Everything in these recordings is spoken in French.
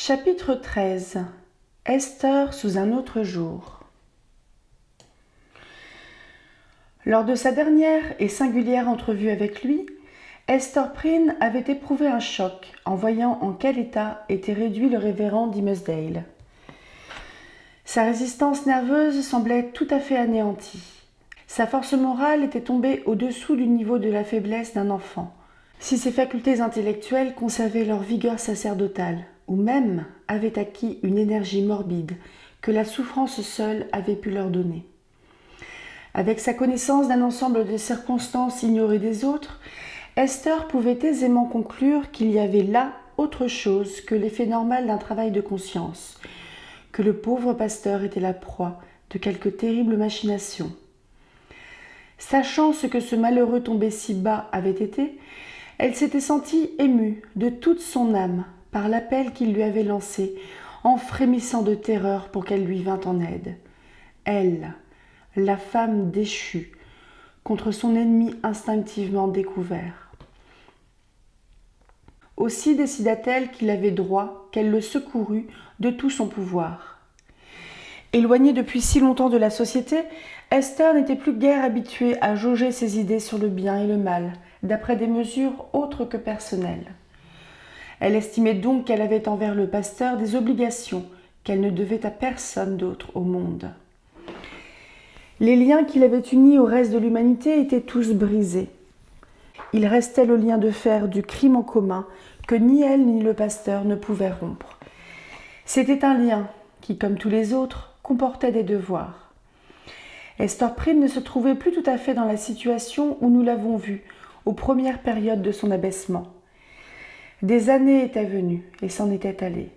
Chapitre 13. Esther sous un autre jour. Lors de sa dernière et singulière entrevue avec lui, Esther Prynne avait éprouvé un choc en voyant en quel état était réduit le révérend Dimmesdale. Sa résistance nerveuse semblait tout à fait anéantie. Sa force morale était tombée au-dessous du niveau de la faiblesse d'un enfant. Si ses facultés intellectuelles conservaient leur vigueur sacerdotale, ou même avaient acquis une énergie morbide que la souffrance seule avait pu leur donner. Avec sa connaissance d'un ensemble de circonstances ignorées des autres, Esther pouvait aisément conclure qu'il y avait là autre chose que l'effet normal d'un travail de conscience, que le pauvre pasteur était la proie de quelque terrible machination. Sachant ce que ce malheureux tombé si bas avait été, elle s'était sentie émue de toute son âme par l'appel qu'il lui avait lancé, en frémissant de terreur pour qu'elle lui vînt en aide. Elle, la femme déchue, contre son ennemi instinctivement découvert. Aussi décida-t-elle qu'il avait droit qu'elle le secourût de tout son pouvoir. Éloignée depuis si longtemps de la société, Esther n'était plus guère habituée à jauger ses idées sur le bien et le mal, d'après des mesures autres que personnelles. Elle estimait donc qu'elle avait envers le pasteur des obligations qu'elle ne devait à personne d'autre au monde. Les liens qui l'avaient unie au reste de l'humanité étaient tous brisés. Il restait le lien de fer du crime en commun que ni elle ni le pasteur ne pouvaient rompre. C'était un lien qui, comme tous les autres, comportait des devoirs. Esther Prynne ne se trouvait plus tout à fait dans la situation où nous l'avons vue aux premières périodes de son abaissement. Des années étaient venues et s'en étaient allées.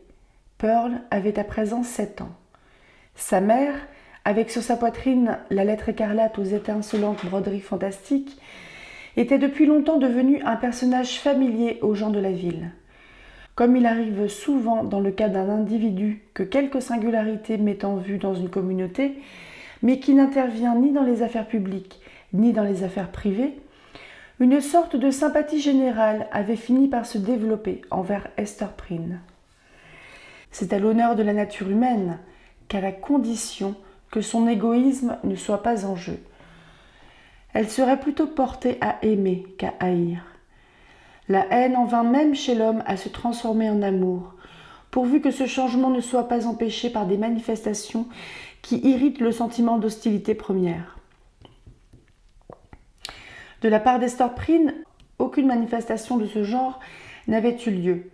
Pearl avait à présent 7 ans. Sa mère, avec sur sa poitrine la lettre écarlate aux étincelantes broderies fantastiques, était depuis longtemps devenue un personnage familier aux gens de la ville. Comme il arrive souvent dans le cas d'un individu que quelque singularité met en vue dans une communauté, mais qui n'intervient ni dans les affaires publiques ni dans les affaires privées, une sorte de sympathie générale avait fini par se développer envers Esther Prynne. C'est à l'honneur de la nature humaine qu'à la condition que son égoïsme ne soit pas en jeu. Elle serait plutôt portée à aimer qu'à haïr. La haine en vint même chez l'homme à se transformer en amour, pourvu que ce changement ne soit pas empêché par des manifestations qui irritent le sentiment d'hostilité première. De la part d'Esther Prynne, aucune manifestation de ce genre n'avait eu lieu.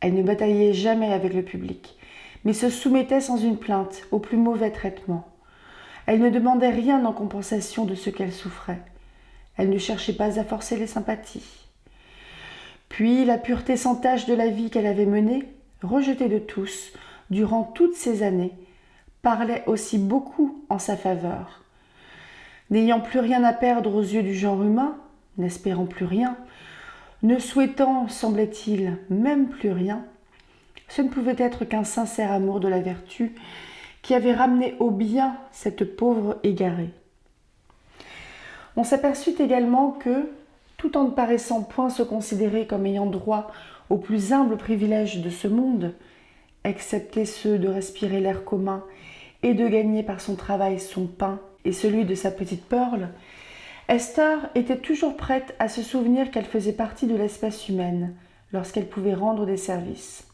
Elle ne bataillait jamais avec le public, mais se soumettait sans une plainte au plus mauvais traitement. Elle ne demandait rien en compensation de ce qu'elle souffrait. Elle ne cherchait pas à forcer les sympathies. Puis la pureté sans tache de la vie qu'elle avait menée, rejetée de tous, durant toutes ces années, parlait aussi beaucoup en sa faveur. N'ayant plus rien à perdre aux yeux du genre humain, n'espérant plus rien, ne souhaitant, semblait-il, même plus rien, ce ne pouvait être qu'un sincère amour de la vertu qui avait ramené au bien cette pauvre égarée. On s'aperçut également que, tout en ne paraissant point se considérer comme ayant droit aux plus humbles privilèges de ce monde, excepté ceux de respirer l'air commun et de gagner par son travail son pain et celui de sa petite Pearl, Esther était toujours prête à se souvenir qu'elle faisait partie de l'espèce humaine lorsqu'elle pouvait rendre des services.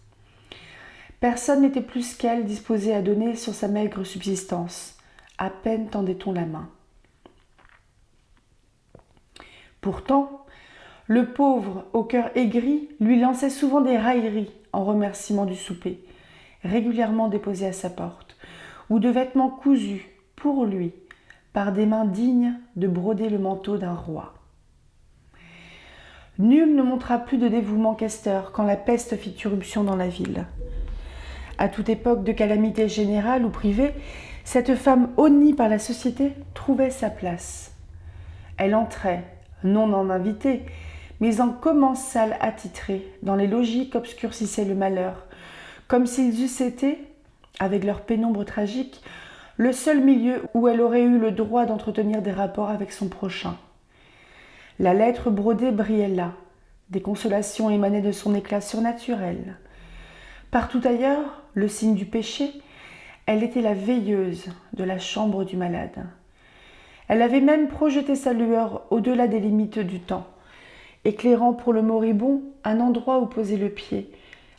Personne n'était plus qu'elle disposée à donner sur sa maigre subsistance. À peine tendait-on la main. Pourtant, le pauvre, au cœur aigri, lui lançait souvent des railleries en remerciement du souper, régulièrement déposé à sa porte, ou de vêtements cousus, pour lui, par des mains dignes de broder le manteau d'un roi. Nul ne montra plus de dévouement qu'Esther quand la peste fit irruption dans la ville. À toute époque de calamité générale ou privée, cette femme honnie par la société trouvait sa place. Elle entrait, non en invitée, mais en commensale attitrée, dans les logis qu'obscurcissait le malheur, comme s'ils eussent été, avec leur pénombre tragique, le seul milieu où elle aurait eu le droit d'entretenir des rapports avec son prochain. La lettre brodée brillait là, des consolations émanaient de son éclat surnaturel. Partout ailleurs, le signe du péché, elle était la veilleuse de la chambre du malade. Elle avait même projeté sa lueur au-delà des limites du temps, éclairant pour le moribond un endroit où poser le pied,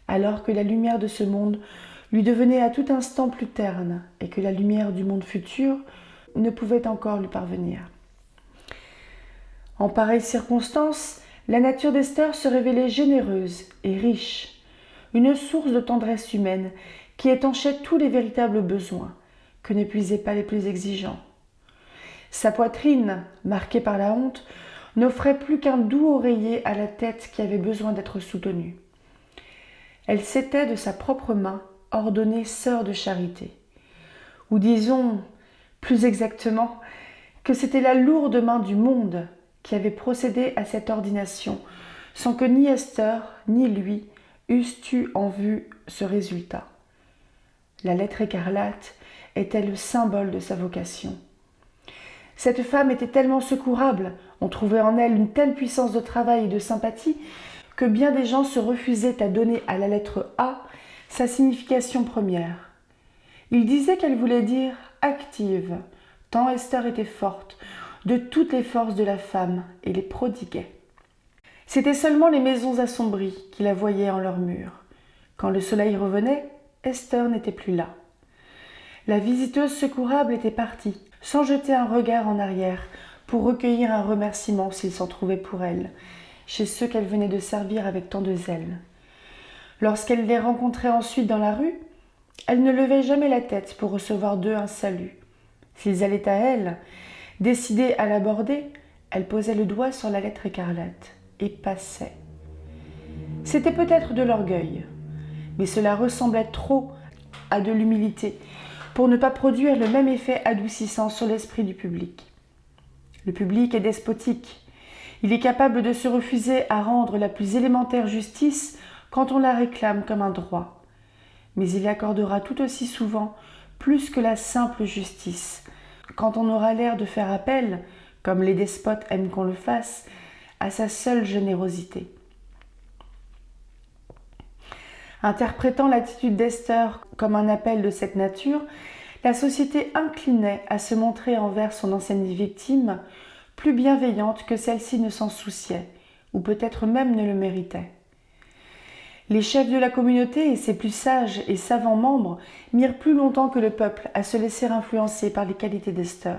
alors que la lumière de ce monde lui devenait à tout instant plus terne et que la lumière du monde futur ne pouvait encore lui parvenir. En pareille circonstance, la nature d'Esther se révélait généreuse et riche, une source de tendresse humaine qui étanchait tous les véritables besoins, que n'épuisaient pas les plus exigeants. Sa poitrine, marquée par la honte, n'offrait plus qu'un doux oreiller à la tête qui avait besoin d'être soutenue. Elle s'était de sa propre main ordonnée sœur de charité. Ou disons, plus exactement, que c'était la lourde main du monde qui avait procédé à cette ordination, sans que ni Esther ni lui eussent eu en vue ce résultat. La lettre écarlate était le symbole de sa vocation. Cette femme était tellement secourable, on trouvait en elle une telle puissance de travail et de sympathie, que bien des gens se refusaient à donner à la lettre A sa signification première. Ils disaient qu'elle voulait dire active, tant Esther était forte, de toutes les forces de la femme, et les prodiguait. C'étaient seulement les maisons assombries qui la voyaient en leurs murs. Quand le soleil revenait, Esther n'était plus là. La visiteuse secourable était partie, sans jeter un regard en arrière, pour recueillir un remerciement s'il s'en trouvait pour elle, chez ceux qu'elle venait de servir avec tant de zèle. Lorsqu'elle les rencontrait ensuite dans la rue, elle ne levait jamais la tête pour recevoir d'eux un salut. S'ils allaient à elle, décidée à l'aborder, elle posait le doigt sur la lettre écarlate et passait. C'était peut-être de l'orgueil, mais cela ressemblait trop à de l'humilité pour ne pas produire le même effet adoucissant sur l'esprit du public. Le public est despotique. Il est capable de se refuser à rendre la plus élémentaire justice quand on la réclame comme un droit. Mais il accordera tout aussi souvent plus que la simple justice, quand on aura l'air de faire appel, comme les despotes aiment qu'on le fasse, à sa seule générosité. Interprétant l'attitude d'Esther comme un appel de cette nature, la société inclinait à se montrer envers son ancienne victime plus bienveillante que celle-ci ne s'en souciait, ou peut-être même ne le méritait. Les chefs de la communauté et ses plus sages et savants membres mirent plus longtemps que le peuple à se laisser influencer par les qualités d'Esther.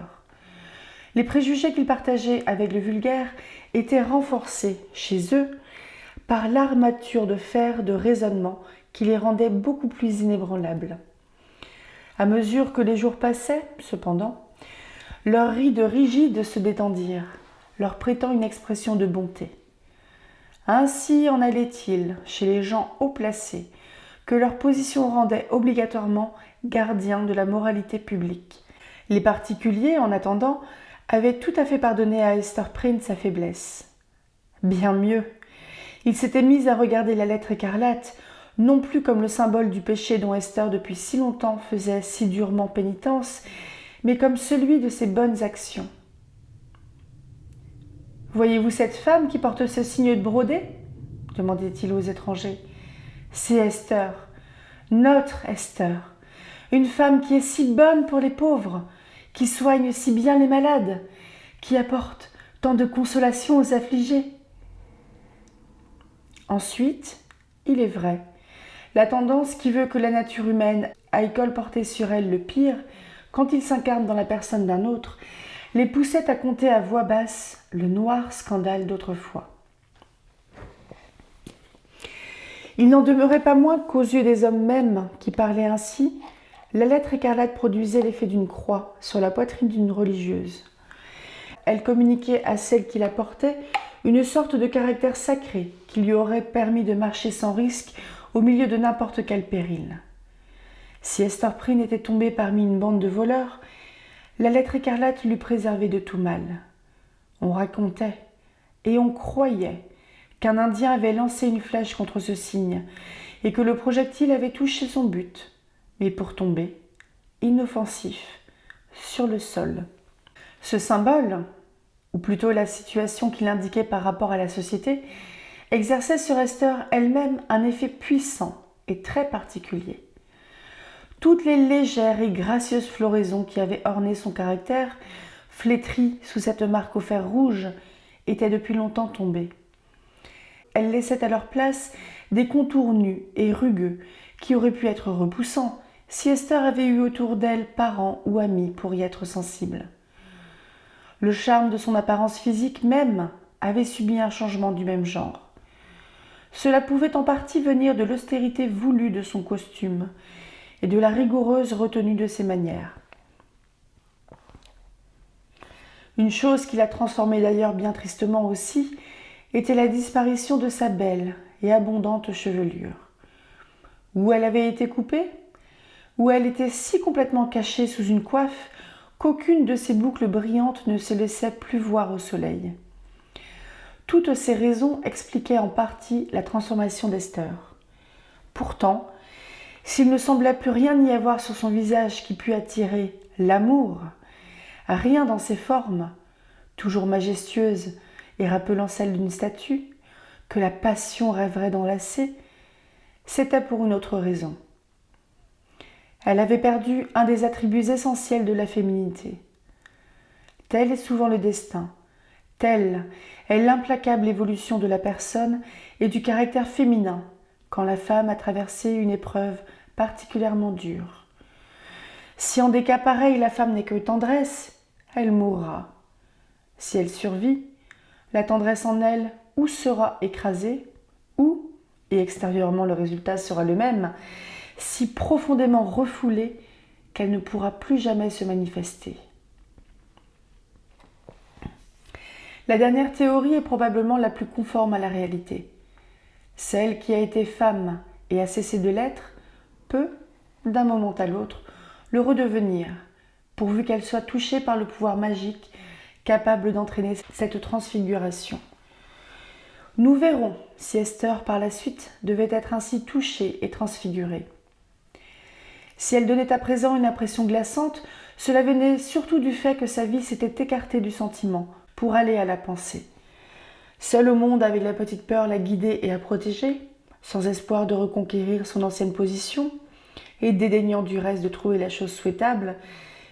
Les préjugés qu'ils partageaient avec le vulgaire étaient renforcés, chez eux, par l'armature de fer de raisonnement qui les rendait beaucoup plus inébranlables. À mesure que les jours passaient, cependant, leurs rides rigides se détendirent, leur prêtant une expression de bonté. Ainsi en allait-il chez les gens haut placés, que leur position rendait obligatoirement gardiens de la moralité publique. Les particuliers, en attendant, avaient tout à fait pardonné à Esther Prynne sa faiblesse. Bien mieux, ils s'étaient mis à regarder la lettre écarlate, non plus comme le symbole du péché dont Esther depuis si longtemps faisait si durement pénitence, mais comme celui de ses bonnes actions. « Voyez-vous cette femme qui porte ce signe de brodé ?» demandait-il aux étrangers. « C'est Esther, notre Esther, une femme qui est si bonne pour les pauvres, qui soigne si bien les malades, qui apporte tant de consolation aux affligés. » Ensuite, il est vrai, la tendance qui veut que la nature humaine aille colporter sur elle le pire, quand il s'incarne dans la personne d'un autre, les poussait à compter à voix basse le noir scandale d'autrefois. Il n'en demeurait pas moins qu'aux yeux des hommes mêmes qui parlaient ainsi, la lettre écarlate produisait l'effet d'une croix sur la poitrine d'une religieuse. Elle communiquait à celle qui la portait une sorte de caractère sacré qui lui aurait permis de marcher sans risque au milieu de n'importe quel péril. Si Esther Prynne était tombée parmi une bande de voleurs, la lettre écarlate l'eût préservée de tout mal. On racontait, et on croyait, qu'un Indien avait lancé une flèche contre ce signe, et que le projectile avait touché son but, mais pour tomber, inoffensif, sur le sol. Ce symbole, ou plutôt la situation qu'il indiquait par rapport à la société, exerçait sur Esther elle-même un effet puissant et très particulier. Toutes les légères et gracieuses floraisons qui avaient orné son caractère, flétri sous cette marque au fer rouge, étaient depuis longtemps tombées. Elle laissait à leur place des contours nus et rugueux qui auraient pu être repoussants si Esther avait eu autour d'elle parents ou amis pour y être sensible. Le charme de son apparence physique même avait subi un changement du même genre. Cela pouvait en partie venir de l'austérité voulue de son costume et de la rigoureuse retenue de ses manières. Une chose qui la transformait d'ailleurs bien tristement aussi était la disparition de sa belle et abondante chevelure. Où elle avait été coupée, où elle était si complètement cachée sous une coiffe qu'aucune de ses boucles brillantes ne se laissait plus voir au soleil. Toutes ces raisons expliquaient en partie la transformation d'Esther. Pourtant, s'il ne semblait plus rien y avoir sur son visage qui pût attirer l'amour, rien dans ses formes, toujours majestueuses et rappelant celles d'une statue, que la passion rêverait d'enlacer, c'était pour une autre raison. Elle avait perdu un des attributs essentiels de la féminité. Tel est souvent le destin, telle est l'implacable évolution de la personne et du caractère féminin quand la femme a traversé une épreuve particulièrement dure. Si en des cas pareils la femme n'est que tendresse, elle mourra. Si elle survit, la tendresse en elle ou sera écrasée, ou, et extérieurement le résultat sera le même, si profondément refoulée qu'elle ne pourra plus jamais se manifester. La dernière théorie est probablement la plus conforme à la réalité. Celle qui a été femme et a cessé de l'être peut, d'un moment à l'autre, le redevenir, pourvu qu'elle soit touchée par le pouvoir magique capable d'entraîner cette transfiguration. Nous verrons si Esther, par la suite, devait être ainsi touchée et transfigurée. Si elle donnait à présent une impression glaçante, cela venait surtout du fait que sa vie s'était écartée du sentiment pour aller à la pensée. Seule au monde avec la petite Pearl à guider et à protéger, sans espoir de reconquérir son ancienne position, et dédaignant du reste de trouver la chose souhaitable,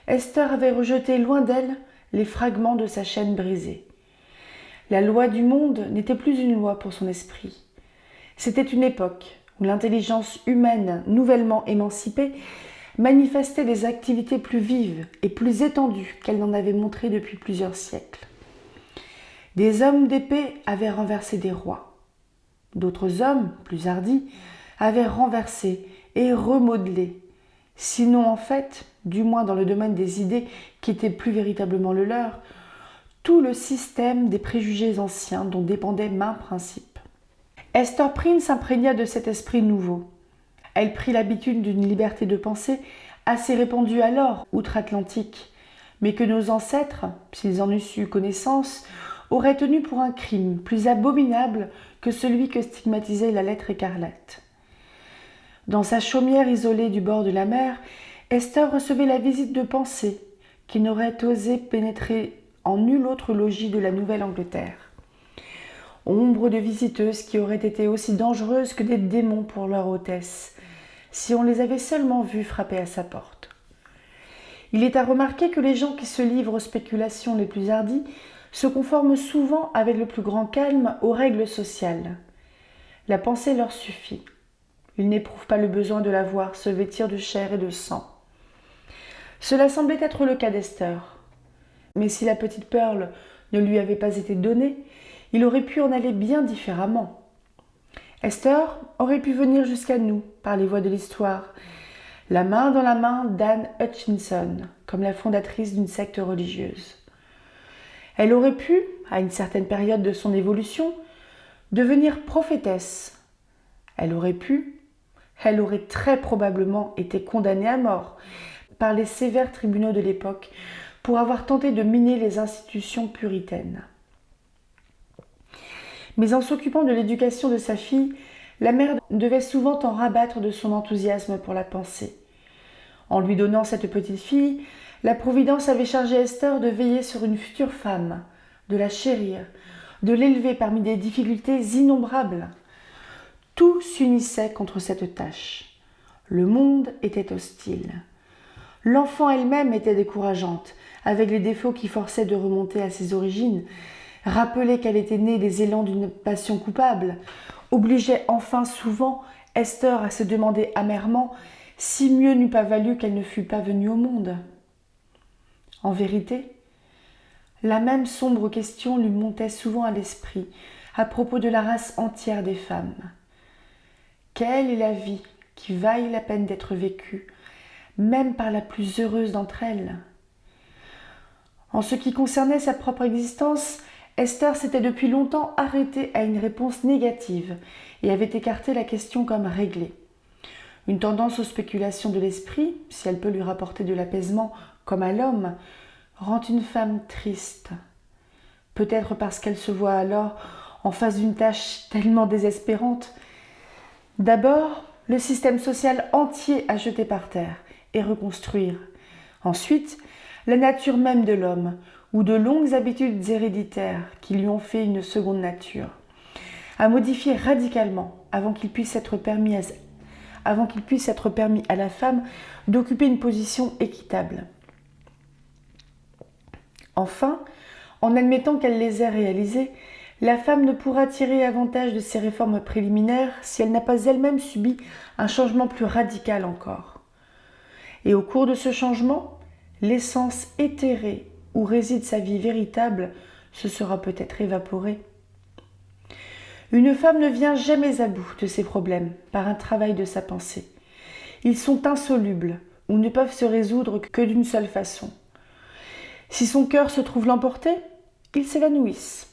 Esther avait rejeté loin d'elle les fragments de sa chaîne brisée. La loi du monde n'était plus une loi pour son esprit. C'était une époque où l'intelligence humaine nouvellement émancipée manifestait des activités plus vives et plus étendues qu'elle n'en avait montrées depuis plusieurs siècles. Des hommes d'épée avaient renversé des rois. D'autres hommes, plus hardis, avaient renversé et remodelé, sinon en fait, du moins dans le domaine des idées qui étaient plus véritablement le leur, tout le système des préjugés anciens dont dépendait maint principe. Esther Prynne s'imprégna de cet esprit nouveau. Elle prit l'habitude d'une liberté de pensée assez répandue alors, outre-Atlantique, mais que nos ancêtres, s'ils en eussent eu connaissance, auraient tenu pour un crime plus abominable que celui que stigmatisait la lettre écarlate. Dans sa chaumière isolée du bord de la mer, Esther recevait la visite de pensées qui n'auraient osé pénétrer en nul autre logis de la Nouvelle-Angleterre. Ombre de visiteuses qui auraient été aussi dangereuses que des démons pour leur hôtesse, si on les avait seulement vues frapper à sa porte. Il est à remarquer que les gens qui se livrent aux spéculations les plus hardies se conforment souvent avec le plus grand calme aux règles sociales. La pensée leur suffit. Ils n'éprouvent pas le besoin de la voir se vêtir de chair et de sang. Cela semblait être le cas d'Esther. Mais si la petite Pearl ne lui avait pas été donnée, il aurait pu en aller bien différemment. Esther aurait pu venir jusqu'à nous par les voies de l'histoire, la main dans la main d'Anne Hutchinson, comme la fondatrice d'une secte religieuse. Elle aurait pu, à une certaine période de son évolution, devenir prophétesse. Elle aurait très probablement été condamnée à mort par les sévères tribunaux de l'époque pour avoir tenté de miner les institutions puritaines. Mais en s'occupant de l'éducation de sa fille, la mère devait souvent en rabattre de son enthousiasme pour la pensée. En lui donnant cette petite fille, la Providence avait chargé Esther de veiller sur une future femme, de la chérir, de l'élever parmi des difficultés innombrables. Tout s'unissait contre cette tâche. Le monde était hostile. L'enfant elle-même était décourageante, avec les défauts qui forçaient de remonter à ses origines, rappeler qu'elle était née des élans d'une passion coupable, obligeait enfin souvent Esther à se demander amèrement si mieux n'eût pas valu qu'elle ne fût pas venue au monde. En vérité, la même sombre question lui montait souvent à l'esprit à propos de la race entière des femmes. Quelle est la vie qui vaille la peine d'être vécue, même par la plus heureuse d'entre elles ? En ce qui concernait sa propre existence, Esther s'était depuis longtemps arrêtée à une réponse négative et avait écarté la question comme réglée. Une tendance aux spéculations de l'esprit, si elle peut lui rapporter de l'apaisement comme à l'homme, rend une femme triste. Peut-être parce qu'elle se voit alors en face d'une tâche tellement désespérante. D'abord, le système social entier à jeter par terre et reconstruire. Ensuite, la nature même de l'homme, ou de longues habitudes héréditaires qui lui ont fait une seconde nature, à modifier radicalement avant qu'il puisse être permis à la femme d'occuper une position équitable. Enfin, en admettant qu'elle les ait réalisées, la femme ne pourra tirer avantage de ces réformes préliminaires si elle n'a pas elle-même subi un changement plus radical encore. Et au cours de ce changement, l'essence éthérée où réside sa vie véritable se sera peut-être évaporée. Une femme ne vient jamais à bout de ses problèmes par un travail de sa pensée. Ils sont insolubles ou ne peuvent se résoudre que d'une seule façon. Si son cœur se trouve l'emporter, ils s'évanouissent.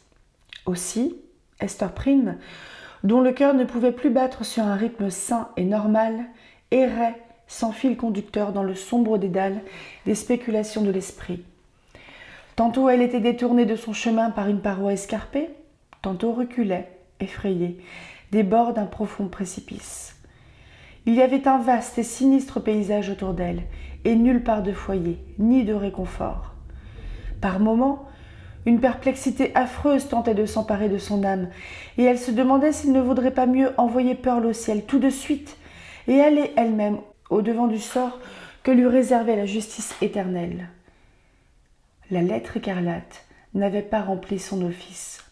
Aussi, Esther Prynne, dont le cœur ne pouvait plus battre sur un rythme sain et normal, errait sans fil conducteur dans le sombre dédale des spéculations de l'esprit. Tantôt elle était détournée de son chemin par une paroi escarpée, tantôt reculait, effrayée, des bords d'un profond précipice. Il y avait un vaste et sinistre paysage autour d'elle, et nulle part de foyer, ni de réconfort. Par moments, une perplexité affreuse tentait de s'emparer de son âme, et elle se demandait s'il ne vaudrait pas mieux envoyer Pearl au ciel tout de suite, et aller elle-même au-devant du sort que lui réservait la justice éternelle. La lettre écarlate n'avait pas rempli son office.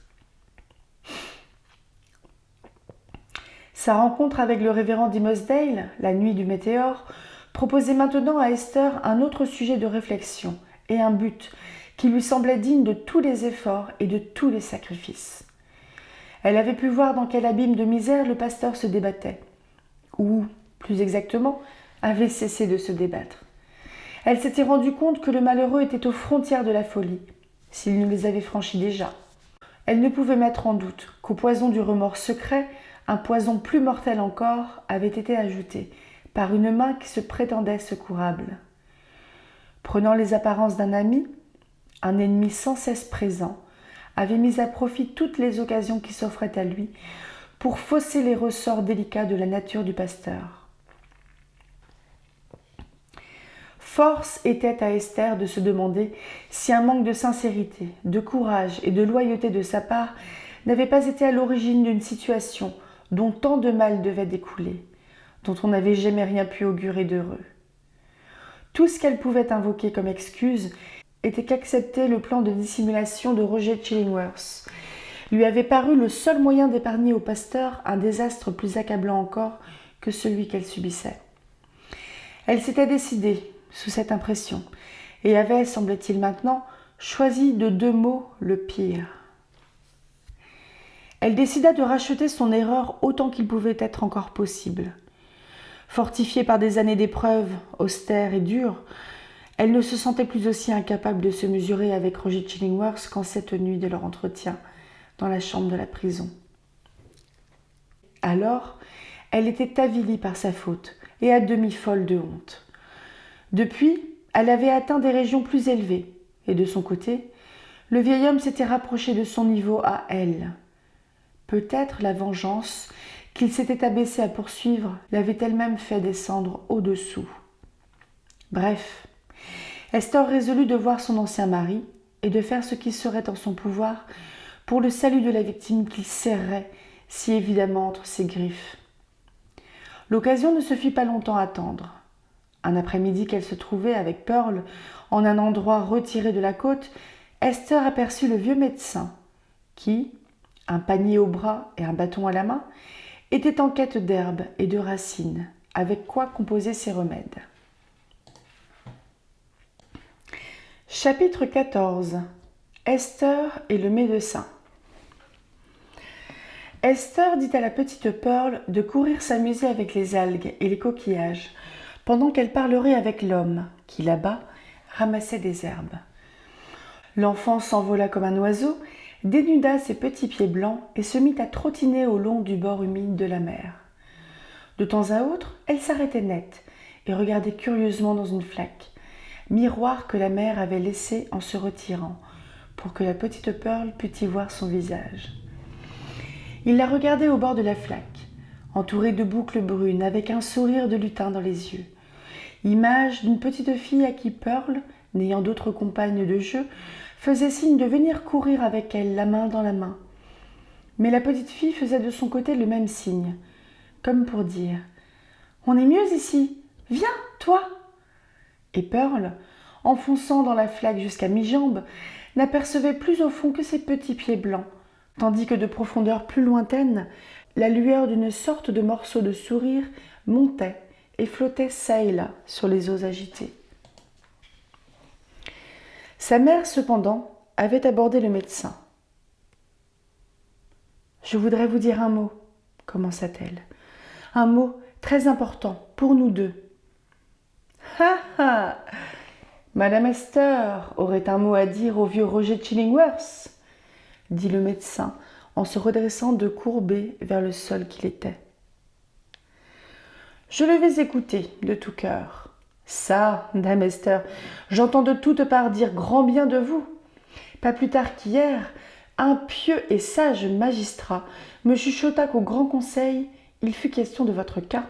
Sa rencontre avec le révérend Dimmesdale, la nuit du météore, proposait maintenant à Esther un autre sujet de réflexion et un but qui lui semblait digne de tous les efforts et de tous les sacrifices. Elle avait pu voir dans quel abîme de misère le pasteur se débattait, ou, plus exactement, avait cessé de se débattre. Elle s'était rendue compte que le malheureux était aux frontières de la folie, s'il ne les avait franchies déjà. Elle ne pouvait mettre en doute qu'au poison du remords secret, un poison plus mortel encore avait été ajouté par une main qui se prétendait secourable. Prenant les apparences d'un ami, un ennemi sans cesse présent avait mis à profit toutes les occasions qui s'offraient à lui pour fausser les ressorts délicats de la nature du pasteur. Force était à Esther de se demander si un manque de sincérité, de courage et de loyauté de sa part n'avait pas été à l'origine d'une situation dont tant de mal devait découler, dont on n'avait jamais rien pu augurer d'heureux. Tout ce qu'elle pouvait invoquer comme excuse était qu'accepter le plan de dissimulation de Roger Chillingworth lui avait paru le seul moyen d'épargner au pasteur un désastre plus accablant encore que celui qu'elle subissait. Elle s'était décidée sous cette impression et avait, semblait-il maintenant, choisi de 2 mots le pire. Elle décida de racheter son erreur autant qu'il pouvait être encore possible. Fortifiée par des années d'épreuves austères et dures, elle ne se sentait plus aussi incapable de se mesurer avec Roger Chillingworth qu'en cette nuit de leur entretien dans la chambre de la prison. Alors, elle était avilie par sa faute et à demi folle de honte. Depuis, elle avait atteint des régions plus élevées, et de son côté, le vieil homme s'était rapproché de son niveau à elle. Peut-être la vengeance qu'il s'était abaissé à poursuivre l'avait elle-même fait descendre au-dessous. Bref, Esther résolut de voir son ancien mari et de faire ce qui serait en son pouvoir pour le salut de la victime qu'il serrait si évidemment entre ses griffes. L'occasion ne se fit pas longtemps attendre. Un après-midi qu'elle se trouvait avec Pearl en un endroit retiré de la côte, Esther aperçut le vieux médecin qui, un panier au bras et un bâton à la main, était en quête d'herbes et de racines, avec quoi composer ses remèdes. Chapitre 14. Esther et le médecin. Esther dit à la petite Pearl de courir s'amuser avec les algues et les coquillages, pendant qu'elle parlerait avec l'homme, qui là-bas ramassait des herbes. L'enfant s'envola comme un oiseau, dénuda ses petits pieds blancs et se mit à trottiner au long du bord humide de la mer. De temps à autre, elle s'arrêtait net et regardait curieusement dans une flaque, miroir que la mère avait laissé en se retirant, pour que la petite Pearl pût y voir son visage. Il la regardait au bord de la flaque, entourée de boucles brunes, avec un sourire de lutin dans les yeux. Image d'une petite fille à qui Pearl, n'ayant d'autre compagne de jeu, faisait signe de venir courir avec elle, la main dans la main. Mais la petite fille faisait de son côté le même signe, comme pour dire « On est mieux ici, viens, toi !» Et Pearl, enfonçant dans la flaque jusqu'à mi-jambe, n'apercevait plus au fond que ses petits pieds blancs, tandis que de profondeur plus lointaine, la lueur d'une sorte de morceau de sourire montait et flottait çà et là sur les eaux agitées. Sa mère, cependant, avait abordé le médecin. « Je voudrais vous dire un mot, commença-t-elle. Un mot très important pour nous deux. »« Ha ha ! Madame Esther aurait un mot à dire au vieux Roger Chillingworth, dit le médecin en se redressant de courbé vers le sol qu'il était. Je le vais écouter de tout cœur. Ça, dame Esther, j'entends de toutes parts dire grand bien de vous. Pas plus tard qu'hier, un pieux et sage magistrat me chuchota qu'au grand conseil, il fut question de votre cas.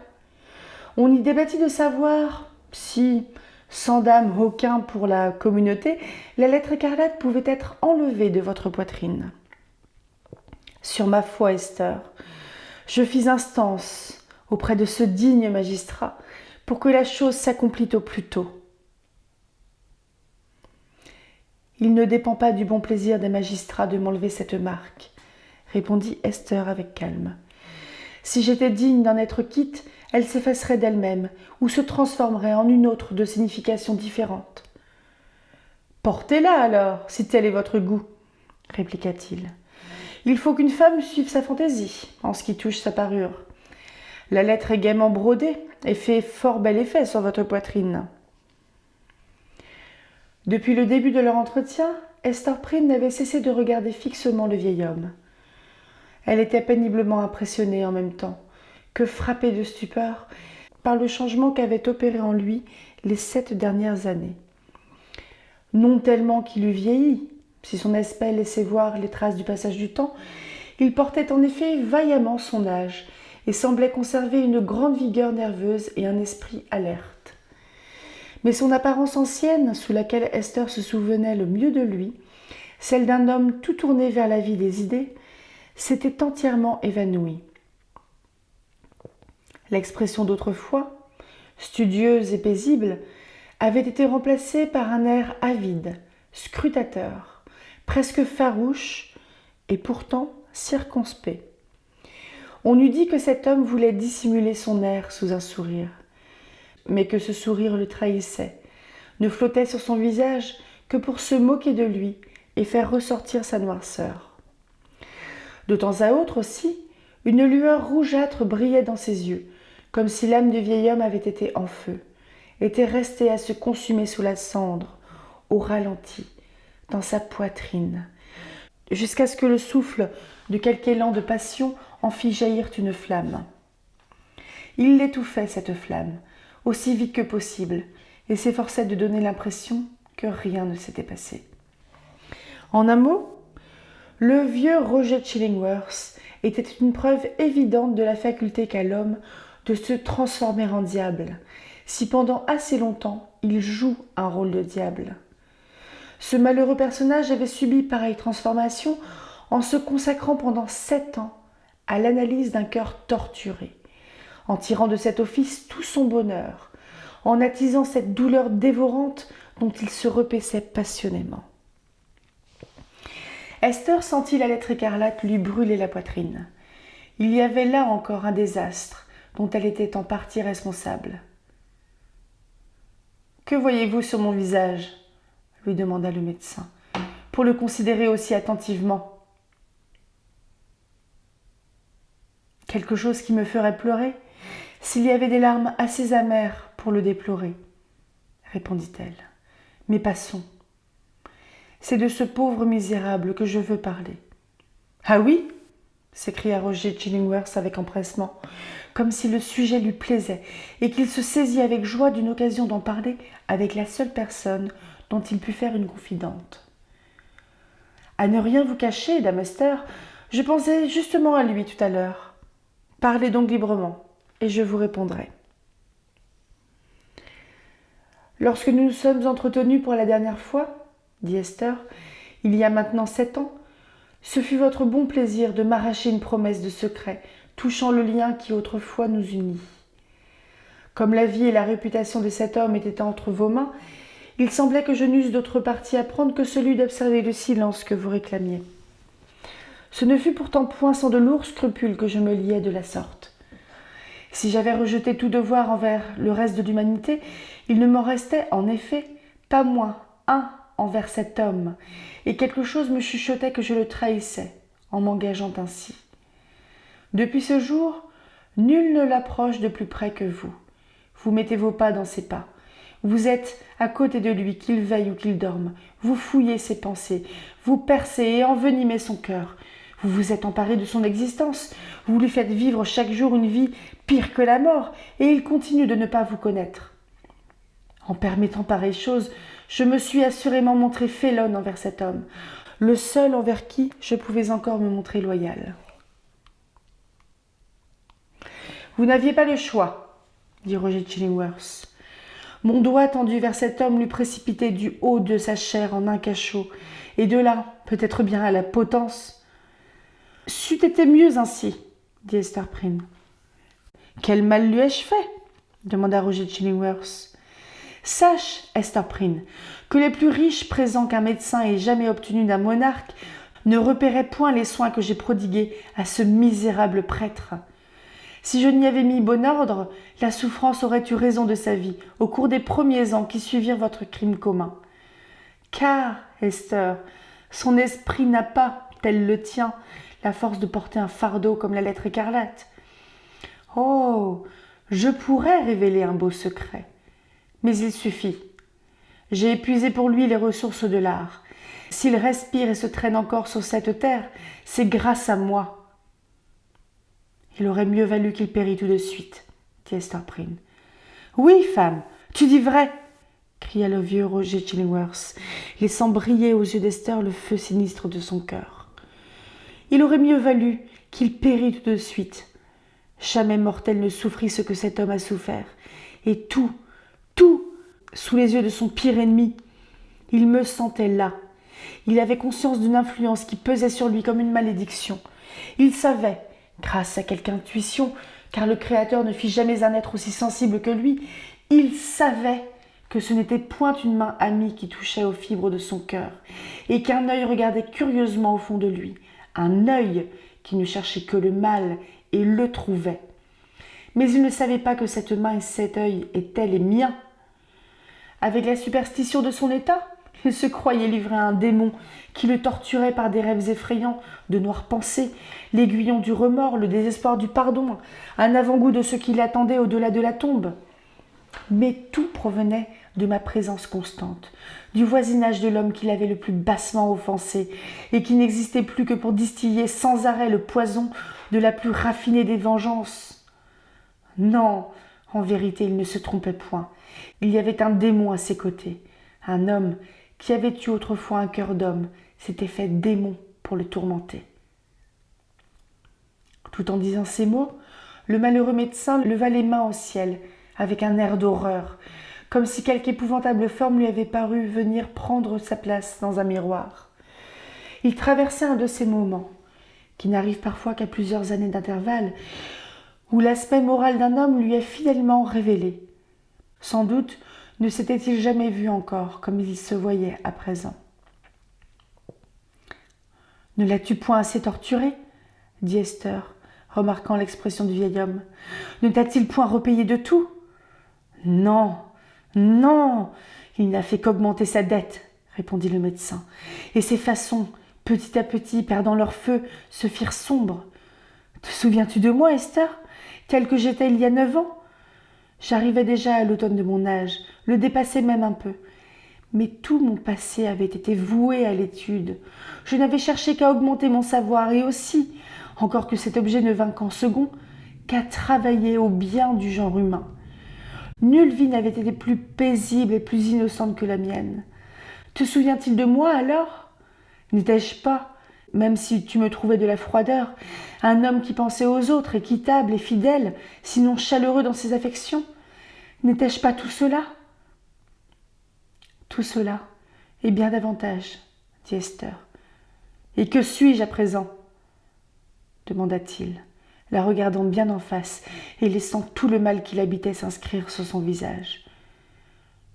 On y débattit de savoir si, sans dame aucun pour la communauté, la lettre écarlate pouvait être enlevée de votre poitrine. Sur ma foi, Esther, je fis instance auprès de ce digne magistrat pour que la chose s'accomplît au plus tôt. Il ne dépend pas du bon plaisir des magistrats de m'enlever cette marque, répondit Esther avec calme. Si j'étais digne d'en être quitte, elle s'effacerait d'elle-même ou se transformerait en une autre de signification différente. Portez-la alors, si tel est votre goût, répliqua-t-il. Il faut qu'une femme suive sa fantaisie en ce qui touche sa parure. La lettre est gaiement brodée et fait fort bel effet sur votre poitrine. Depuis le début de leur entretien, Esther Prynne n'avait cessé de regarder fixement le vieil homme. Elle était péniblement impressionnée en même temps que frappée de stupeur par le changement qu'avait opéré en lui les 7 dernières années. Non tellement qu'il eût vieilli, si son aspect laissait voir les traces du passage du temps, il portait en effet vaillamment son âge et semblait conserver une grande vigueur nerveuse et un esprit alerte. Mais son apparence ancienne, sous laquelle Esther se souvenait le mieux de lui, celle d'un homme tout tourné vers la vie des idées, s'était entièrement évanouie. L'expression d'autrefois, studieuse et paisible, avait été remplacée par un air avide, scrutateur, presque farouche et pourtant circonspect. On eût dit que cet homme voulait dissimuler son air sous un sourire, mais que ce sourire le trahissait, ne flottait sur son visage que pour se moquer de lui et faire ressortir sa noirceur. De temps à autre aussi, une lueur rougeâtre brillait dans ses yeux, comme si l'âme du vieil homme avait été en feu, était restée à se consumer sous la cendre, au ralenti, dans sa poitrine, jusqu'à ce que le souffle de quelque élan de passion en fit jaillir une flamme. Il l'étouffait, cette flamme, aussi vite que possible, et s'efforçait de donner l'impression que rien ne s'était passé. En un mot, le vieux Roger Chillingworth était une preuve évidente de la faculté qu'a l'homme de se transformer en diable, si pendant assez longtemps il joue un rôle de diable. Ce malheureux personnage avait subi pareille transformation en se consacrant pendant 7 ans à l'analyse d'un cœur torturé, en tirant de cet office tout son bonheur, en attisant cette douleur dévorante dont il se repaissait passionnément. Esther sentit la lettre écarlate lui brûler la poitrine. Il y avait là encore un désastre dont elle était en partie responsable. « Que voyez-vous sur mon visage ?» lui demanda le médecin, pour le considérer aussi attentivement. « Quelque chose qui me ferait pleurer, s'il y avait des larmes assez amères pour le déplorer, » répondit-elle. « Mais passons. C'est de ce pauvre misérable que je veux parler. »« Ah oui ?» s'écria Roger Chillingworth avec empressement, comme si le sujet lui plaisait et qu'il se saisit avec joie d'une occasion d'en parler avec la seule personne dont il put faire une confidente. « À ne rien vous cacher, dame Esther, je pensais justement à lui tout à l'heure. Parlez donc librement, et je vous répondrai. » « Lorsque nous nous sommes entretenus pour la dernière fois, dit Esther, il y a maintenant 7 ans, ce fut votre bon plaisir de m'arracher une promesse de secret touchant le lien qui autrefois nous unit. Comme la vie et la réputation de cet homme étaient entre vos mains, il semblait que je n'eusse d'autre parti à prendre que celui d'observer le silence que vous réclamiez. Ce ne fut pourtant point sans de lourds scrupules que je me liais de la sorte. Si j'avais rejeté tout devoir envers le reste de l'humanité, il ne m'en restait en effet pas moins un envers cet homme, et quelque chose me chuchotait que je le trahissais en m'engageant ainsi. Depuis ce jour, nul ne l'approche de plus près que vous. Vous mettez vos pas dans ses pas. Vous êtes à côté de lui, qu'il veille ou qu'il dorme. Vous fouillez ses pensées, vous percez et envenimez son cœur. Vous vous êtes emparé de son existence, vous lui faites vivre chaque jour une vie pire que la mort, et il continue de ne pas vous connaître. En permettant pareille chose, je me suis assurément montrée félonne envers cet homme, le seul envers qui je pouvais encore me montrer loyale. « Vous n'aviez pas le choix, dit Roger Chillingworth. Mon doigt tendu vers cet homme lui précipitait du haut de sa chair en un cachot, et de là, peut-être bien à la potence. C'eût été mieux ainsi, dit Esther Prynne. Quel mal lui ai-je fait demanda Roger Chillingworth. Sache, Esther Prynne, que les plus riches présents qu'un médecin ait jamais obtenus d'un monarque ne repéraient point les soins que j'ai prodigués à ce misérable prêtre. Si je n'y avais mis bon ordre, la souffrance aurait eu raison de sa vie au cours des premiers ans qui suivirent votre crime commun. Car, Esther, son esprit n'a pas, tel le tien, la force de porter un fardeau comme la lettre écarlate. Oh, je pourrais révéler un beau secret, mais il suffit. J'ai épuisé pour lui les ressources de l'art. S'il respire et se traîne encore sur cette terre, c'est grâce à moi. Il aurait mieux valu qu'il pérît tout de suite, dit Esther Prynne. Oui, femme, tu dis vrai, cria le vieux Roger Chillingworth, laissant briller aux yeux d'Esther le feu sinistre de son cœur. Il aurait mieux valu qu'il pérît tout de suite. Jamais mortel ne souffrit ce que cet homme a souffert. Et tout, sous les yeux de son pire ennemi. Il me sentait là. Il avait conscience d'une influence qui pesait sur lui comme une malédiction. Il savait, grâce à quelque intuition, car le Créateur ne fit jamais un être aussi sensible que lui, il savait que ce n'était point une main amie qui touchait aux fibres de son cœur, et qu'un œil regardait curieusement au fond de lui, un œil qui ne cherchait que le mal et le trouvait. Mais il ne savait pas que cette main et cet œil étaient les miens. Avec la superstition de son état, il se croyait livré à un démon qui le torturait par des rêves effrayants, de noires pensées, l'aiguillon du remords, le désespoir du pardon, un avant-goût de ce qui l'attendait au-delà de la tombe. Mais tout provenait de ma présence constante, du voisinage de l'homme qui l'avait le plus bassement offensé et qui n'existait plus que pour distiller sans arrêt le poison de la plus raffinée des vengeances. Non, en vérité, il ne se trompait point. Il y avait un démon à ses côtés, un homme qui avait eu autrefois un cœur d'homme, s'était fait démon pour le tourmenter. Tout en disant ces mots, le malheureux médecin leva les mains au ciel avec un air d'horreur, comme si quelque épouvantable forme lui avait paru venir prendre sa place dans un miroir. Il traversait un de ces moments, qui n'arrivent parfois qu'à plusieurs années d'intervalle, où l'aspect moral d'un homme lui est fidèlement révélé. Sans doute ne s'était-il jamais vu encore comme il se voyait à présent. « Ne l'as-tu point assez torturé ?» dit Esther, remarquant l'expression du vieil homme. « Ne t'a-t-il point repayé de tout ?»« Non, non, il n'a fait qu'augmenter sa dette, » répondit le médecin. « Et ses façons, petit à petit, perdant leur feu, se firent sombres. Te souviens-tu de moi, Esther, telle que j'étais il y a 9 ans ? J'arrivais déjà à l'automne de mon âge, le dépassais même un peu. Mais tout mon passé avait été voué à l'étude. Je n'avais cherché qu'à augmenter mon savoir et aussi, encore que cet objet ne vînt qu'en second, qu'à travailler au bien du genre humain. Nulle vie n'avait été plus paisible et plus innocente que la mienne. Te souvient-il de moi alors ? N'étais-je pas, même si tu me trouvais de la froideur, un homme qui pensait aux autres, équitable et fidèle, sinon chaleureux dans ses affections ? N'étais-je pas tout cela ? Tout cela, et bien davantage, dit Esther. Et que suis-je à présent ? Demanda-t-il, la regardant bien en face et laissant tout le mal qui l'habitait s'inscrire sur son visage.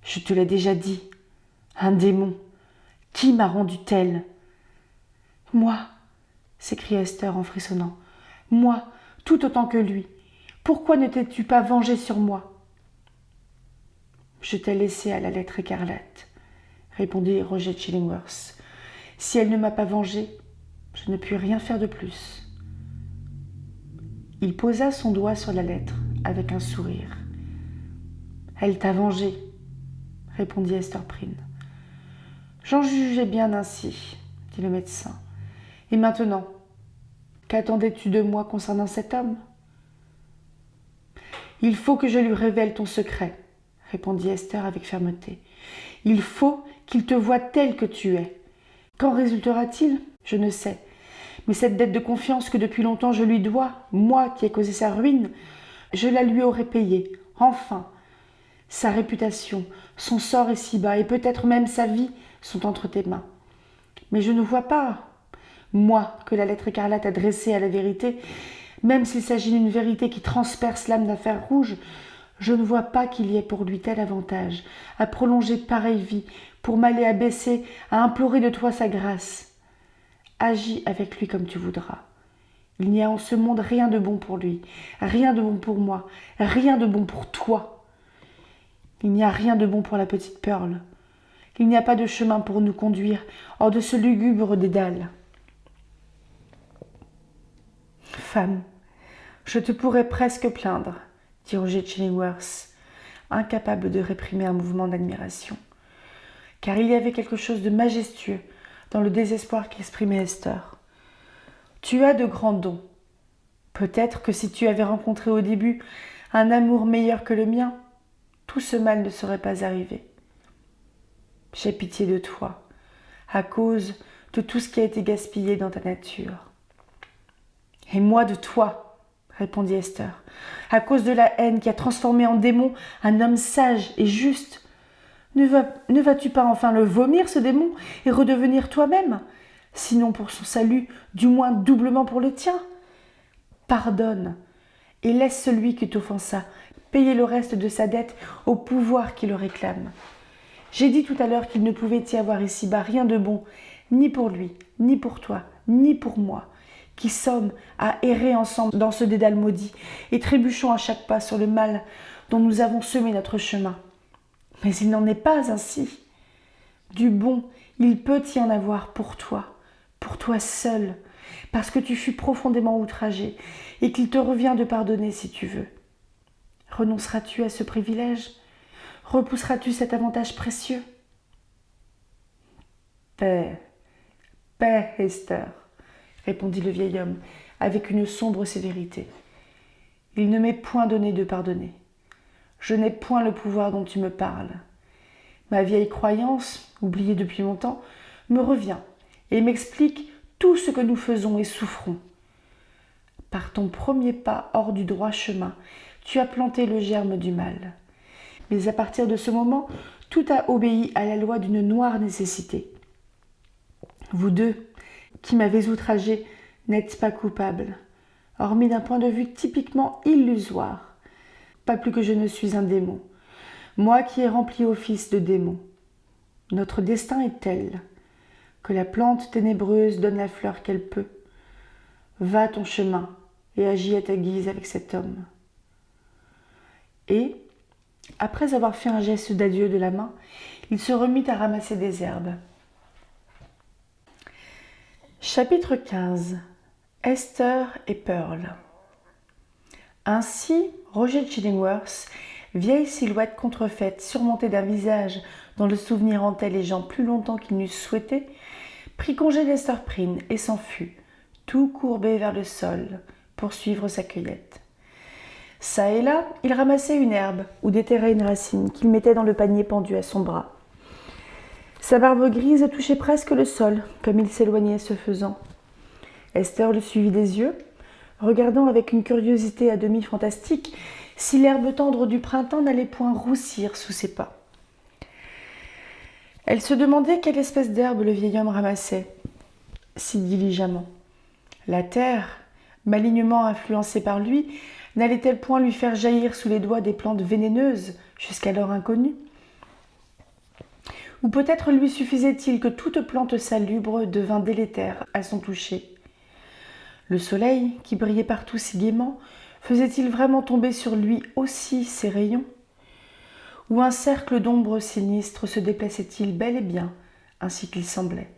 Je te l'ai déjà dit, un démon. Qui m'a rendu tel ? Moi, s'écria Esther en frissonnant. Moi, tout autant que lui. Pourquoi ne t'es-tu pas vengé sur moi ? Je t'ai laissé à la lettre écarlate, répondit Roger Chillingworth. Si elle ne m'a pas vengé, je ne puis rien faire de plus. Il posa son doigt sur la lettre avec un sourire. Elle t'a vengé, répondit Esther Prynne. J'en jugeais bien ainsi, dit le médecin. Et maintenant, qu'attendais-tu de moi concernant cet homme ? Il faut que je lui révèle ton secret, répondit Esther avec fermeté. Il faut qu'il te voie tel que tu es. Qu'en résultera-t-il ? Je ne sais. Mais cette dette de confiance que depuis longtemps je lui dois, moi qui ai causé sa ruine, je la lui aurai payée. Enfin, sa réputation, son sort est si bas, et peut-être même sa vie sont entre tes mains. Mais je ne vois pas, moi, que la lettre écarlate adressée à la vérité, même s'il s'agit d'une vérité qui transperce l'âme d'un fer rouge, je ne vois pas qu'il y ait pour lui tel avantage à prolonger pareille vie, pour m'aller abaisser, à implorer de toi sa grâce. Agis avec lui comme tu voudras. Il n'y a en ce monde rien de bon pour lui, rien de bon pour moi, rien de bon pour toi. Il n'y a rien de bon pour la petite Pearl. Il n'y a pas de chemin pour nous conduire hors de ce lugubre dédale. Femme, je te pourrais presque plaindre, dit Roger Chillingworth, incapable de réprimer un mouvement d'admiration, car il y avait quelque chose de majestueux dans le désespoir qu'exprimait Esther. Tu as de grands dons. Peut-être que si tu avais rencontré au début un amour meilleur que le mien, tout ce mal ne serait pas arrivé. J'ai pitié de toi, à cause de tout ce qui a été gaspillé dans ta nature. Et moi de toi, répondit Esther, à cause de la haine qui a transformé en démon un homme sage et juste. Ne vas-tu pas enfin le vomir, ce démon, et redevenir toi-même, sinon pour son salut, du moins doublement pour le tien ? Pardonne, et laisse celui qui t'offensa payer le reste de sa dette au pouvoir qui le réclame. J'ai dit tout à l'heure qu'il ne pouvait y avoir ici-bas rien de bon, ni pour lui, ni pour toi, ni pour moi, qui sommes à errer ensemble dans ce dédale maudit et trébuchons à chaque pas sur le mal dont nous avons semé notre chemin. Mais il n'en est pas ainsi. Du bon, il peut y en avoir pour toi seul, parce que tu fus profondément outragé et qu'il te revient de pardonner si tu veux. Renonceras-tu à ce privilège ? Repousseras-tu cet avantage précieux ? Paix, paix, Esther, répondit le vieil homme avec une sombre sévérité. Il ne m'est point donné de pardonner. Je n'ai point le pouvoir dont tu me parles. Ma vieille croyance, oubliée depuis longtemps, me revient et m'explique tout ce que nous faisons et souffrons. Par ton premier pas hors du droit chemin, tu as planté le germe du mal. Mais à partir de ce moment, tout a obéi à la loi d'une noire nécessité. Vous deux, qui m'avez outragé, n'êtes pas coupables. hormis d'un point de vue typiquement illusoire. Pas plus que je ne suis un démon, moi qui ai rempli office de démon. Notre destin est tel que la plante ténébreuse donne la fleur qu'elle peut. Va ton chemin et agis à ta guise avec cet homme. Et, après avoir fait un geste d'adieu de la main, il se remit à ramasser des herbes. Chapitre 15. Esther et Pearl. Ainsi, Roger Chillingworth, vieille silhouette contrefaite surmontée d'un visage dont le souvenir hantait les gens plus longtemps qu'ils n'eussent souhaité, prit congé d'Esther Prynne et s'en fut, tout courbé vers le sol, pour suivre sa cueillette. Ça et là, il ramassait une herbe ou déterrait une racine qu'il mettait dans le panier pendu à son bras. Sa barbe grise touchait presque le sol, comme il s'éloignait ce faisant. Esther le suivit des yeux, regardant avec une curiosité à demi fantastique si l'herbe tendre du printemps n'allait point roussir sous ses pas. Elle se demandait quelle espèce d'herbe le vieil homme ramassait si diligemment. La terre, malignement influencée par lui, n'allait-elle point lui faire jaillir sous les doigts des plantes vénéneuses, jusqu'alors inconnues? Ou peut-être lui suffisait-il que toute plante salubre devint délétère à son toucher? Le soleil, qui brillait partout si gaiement, faisait-il vraiment tomber sur lui aussi ses rayons? Ou un cercle d'ombre sinistre se déplaçait-il bel et bien, ainsi qu'il semblait,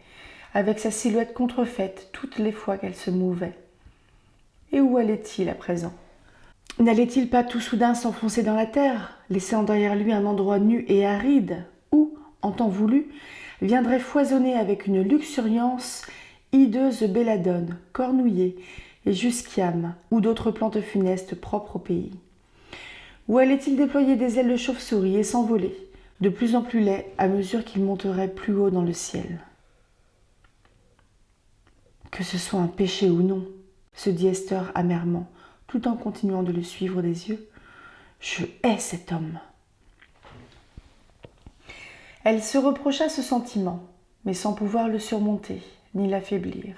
avec sa silhouette contrefaite toutes les fois qu'elle se mouvait? Et où allait-il à présent? N'allait-il pas tout soudain s'enfoncer dans la terre, laissant derrière lui un endroit nu et aride, où, en temps voulu, viendrait foisonner avec une luxuriance hideuse belladone, cornouiller et jusquiame, ou d'autres plantes funestes propres au pays? Ou allait-il déployer des ailes de chauve-souris et s'envoler, de plus en plus laid à mesure qu'il monterait plus haut dans le ciel? Que ce soit un péché ou non, se dit Esther amèrement, tout en continuant de le suivre des yeux. Je hais cet homme. Elle se reprocha ce sentiment, mais sans pouvoir le surmonter, ni l'affaiblir.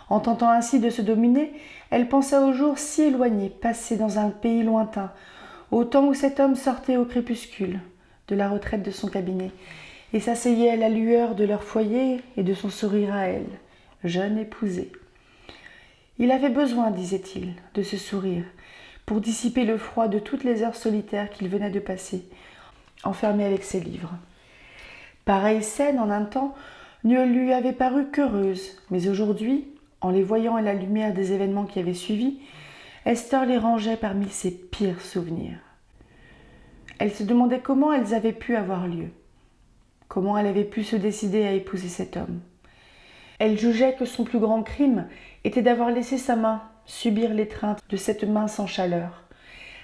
En tentant ainsi de se dominer, elle pensa aux jours si éloignés, passés dans un pays lointain, au temps où cet homme sortait au crépuscule de la retraite de son cabinet et s'asseyait à la lueur de leur foyer et de son sourire à elle, jeune épousée. Il avait besoin, disait-il, de ce sourire pour dissiper le froid de toutes les heures solitaires qu'il venait de passer, enfermé avec ses livres. Pareille scène, en un temps, ne lui avait paru qu'heureuse, mais aujourd'hui, en les voyant à la lumière des événements qui avaient suivi, Esther les rangeait parmi ses pires souvenirs. Elle se demandait comment elles avaient pu avoir lieu, comment elle avait pu se décider à épouser cet homme. Elle jugeait que son plus grand crime était d'avoir laissé sa main subir l'étreinte de cette main sans chaleur,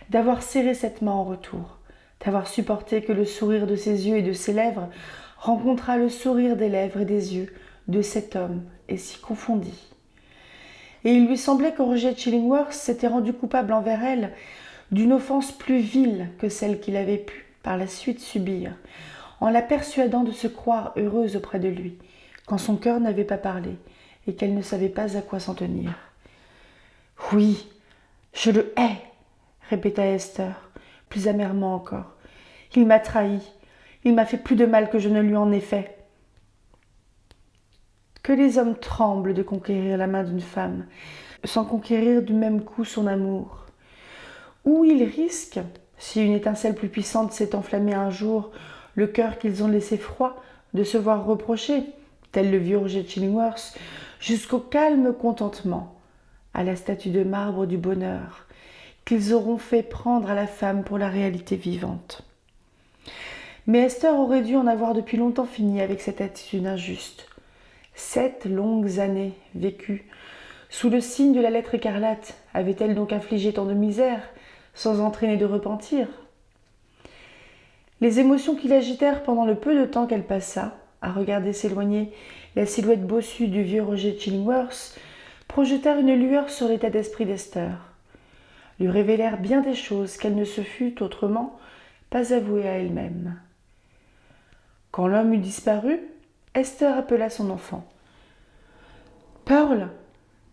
d'avoir serré cette main en retour, d'avoir supporté que le sourire de ses yeux et de ses lèvres rencontrât le sourire des lèvres et des yeux de cet homme et s'y confondit. Et il lui semblait que Roger Chillingworth s'était rendu coupable envers elle d'une offense plus vile que celle qu'il avait pu par la suite subir, en la persuadant de se croire heureuse auprès de lui, quand son cœur n'avait pas parlé et qu'elle ne savait pas à quoi s'en tenir. « Oui, je le hais !» répéta Esther, plus amèrement encore. « Il m'a trahi, il m'a fait plus de mal que je ne lui en ai fait. » Que les hommes tremblent de conquérir la main d'une femme, sans conquérir du même coup son amour. Ou ils risquent, si une étincelle plus puissante s'est enflammée un jour, le cœur qu'ils ont laissé froid, de se voir reprocher, tel le vieux Roger Chillingworth, jusqu'au calme contentement, à la statue de marbre du bonheur, qu'ils auront fait prendre à la femme pour la réalité vivante. Mais Esther aurait dû en avoir depuis longtemps fini avec cette attitude injuste. 7 longues années vécues sous le signe de la lettre écarlate avait-elle donc infligé tant de misère sans entraîner de repentir? Les émotions qui l'agitèrent pendant le peu de temps qu'elle passa à regarder s'éloigner la silhouette bossue du vieux Roger Chillingworth projetèrent une lueur sur l'état d'esprit d'Esther, lui révélèrent bien des choses qu'elle ne se fût autrement pas avouée à elle-même. Quand l'homme eut disparu, Esther appela son enfant. « Pearl,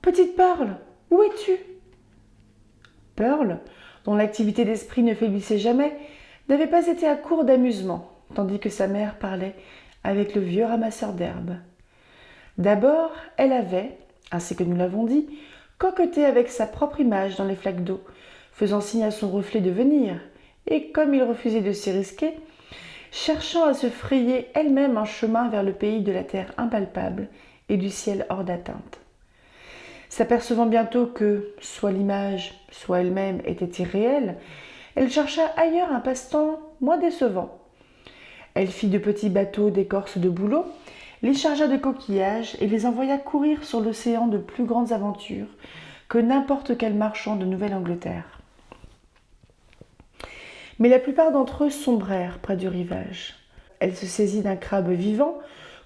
petite Pearl, où es-tu ? Pearl, dont l'activité d'esprit ne faiblissait jamais, n'avait pas été à court d'amusement, tandis que sa mère parlait avec le vieux ramasseur d'herbes. D'abord, elle avait, ainsi que nous l'avons dit, coquetté avec sa propre image dans les flaques d'eau, faisant signe à son reflet de venir, et comme il refusait de s'y risquer, cherchant à se frayer elle-même un chemin vers le pays de la terre impalpable et du ciel hors d'atteinte. S'apercevant bientôt que, soit l'image, soit elle-même était irréelle, elle chercha ailleurs un passe-temps moins décevant. Elle fit de petits bateaux d'écorce de bouleau, les chargea de coquillages et les envoya courir sur l'océan de plus grandes aventures que n'importe quel marchand de Nouvelle-Angleterre. Mais la plupart d'entre eux sombrèrent près du rivage. Elle se saisit d'un crabe vivant,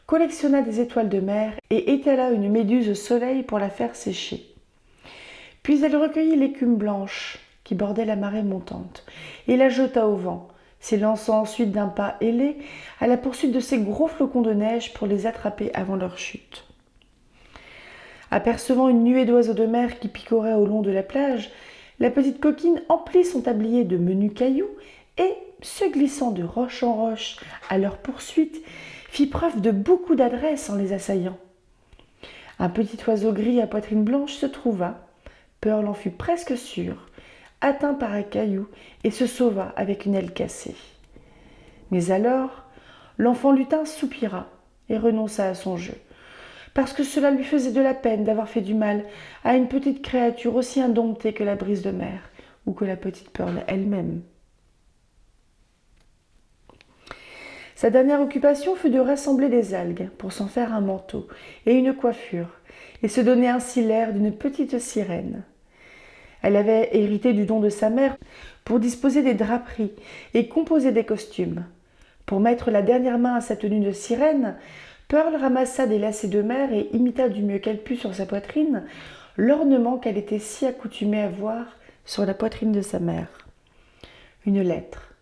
collectionna des étoiles de mer et étala une méduse au soleil pour la faire sécher. Puis elle recueillit l'écume blanche qui bordait la marée montante et la jeta au vent, s'élançant ensuite d'un pas ailé à la poursuite de ces gros flocons de neige pour les attraper avant leur chute. Apercevant une nuée d'oiseaux de mer qui picoraient au long de la plage, la petite coquine emplit son tablier de menus cailloux et, se glissant de roche en roche à leur poursuite, fit preuve de beaucoup d'adresse en les assaillant. Un petit oiseau gris à poitrine blanche se trouva, Pearl en fut presque sûre, atteint par un caillou et se sauva avec une aile cassée. Mais alors, l'enfant lutin soupira et renonça à son jeu, parce que cela lui faisait de la peine d'avoir fait du mal à une petite créature aussi indomptée que la brise de mer ou que la petite Pearl elle-même. Sa dernière occupation fut de rassembler des algues pour s'en faire un manteau et une coiffure, et se donner ainsi l'air d'une petite sirène. Elle avait hérité du don de sa mère pour disposer des draperies et composer des costumes. Pour mettre la dernière main à sa tenue de sirène, Pearl ramassa des lacets de mer et imita du mieux qu'elle put sur sa poitrine l'ornement qu'elle était si accoutumée à voir sur la poitrine de sa mère. Une lettre.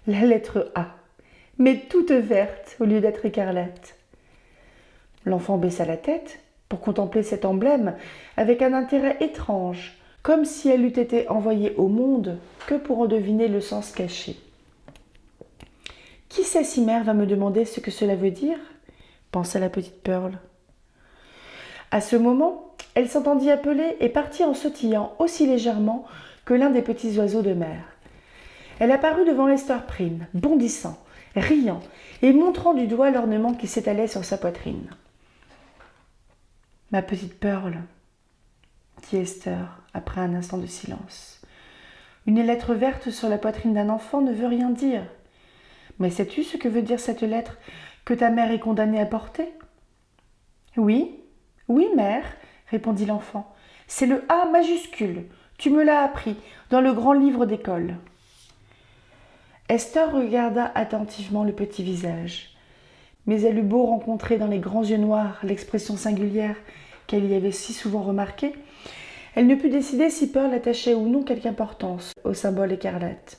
La lettre A, mais toute verte au lieu d'être écarlate. L'enfant baissa la tête pour contempler cet emblème avec un intérêt étrange, comme si elle eût été envoyée au monde que pour en deviner le sens caché. « Qui sait si mère va me demander ce que cela veut dire ?» pensa la petite Pearl. À ce moment, elle s'entendit appeler et partit en sautillant aussi légèrement que l'un des petits oiseaux de mer. Elle apparut devant Esther Prynne, bondissant, riant et montrant du doigt l'ornement qui s'étalait sur sa poitrine. « Ma petite Pearl, » dit Esther, après un instant de silence. « Une lettre verte sur la poitrine d'un enfant ne veut rien dire. Mais sais-tu ce que veut dire cette lettre que ta mère est condamnée à porter ?»« Oui, oui, mère, » répondit l'enfant. « C'est le A majuscule. Tu me l'as appris dans le grand livre d'école. » Esther regarda attentivement le petit visage. Mais elle eut beau rencontrer dans les grands yeux noirs l'expression singulière qu'elle y avait si souvent remarquée, elle ne put décider si Pearl attachait ou non quelque importance au symbole écarlate.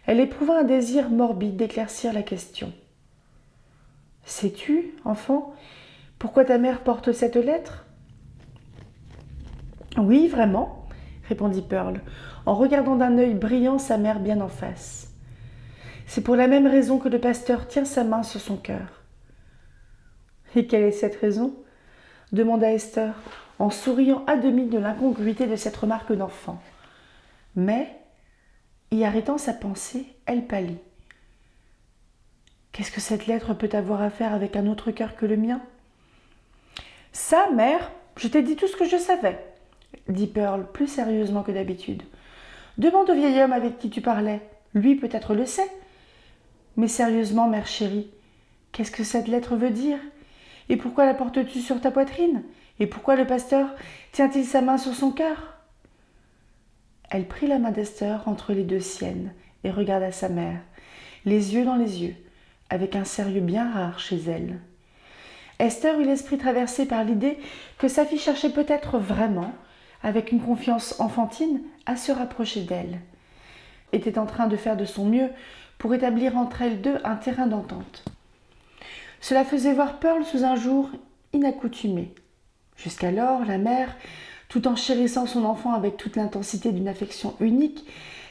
Elle éprouva un désir morbide d'éclaircir la question. « Sais-tu, enfant, pourquoi ta mère porte cette lettre ?»« Oui, vraiment, » répondit Pearl, en regardant d'un œil brillant sa mère bien en face. « C'est pour la même raison que le pasteur tient sa main sur son cœur. »« Et quelle est cette raison ?» demanda Esther, en souriant à demi de l'incongruité de cette remarque d'enfant. Mais, y arrêtant sa pensée, elle pâlit. « Qu'est-ce que cette lettre peut avoir à faire avec un autre cœur que le mien ?»« Ça, mère, je t'ai dit tout ce que je savais, » dit Pearl plus sérieusement que d'habitude. « Demande au vieil homme avec qui tu parlais, lui peut-être le sait. Mais sérieusement, mère chérie, qu'est-ce que cette lettre veut dire? Et pourquoi la portes-tu sur ta poitrine? Et pourquoi le pasteur tient-il sa main sur son cœur ?» Elle prit la main d'Esther entre les deux siennes et regarda sa mère, les yeux dans les yeux, avec un sérieux bien rare chez elle. Esther eut l'esprit traversé par l'idée que sa fille cherchait peut-être vraiment, avec une confiance enfantine, à se rapprocher d'elle. Était en train de faire de son mieux pour établir entre elles deux un terrain d'entente. Cela faisait voir Pearl sous un jour inaccoutumé. Jusqu'alors, la mère, tout en chérissant son enfant avec toute l'intensité d'une affection unique,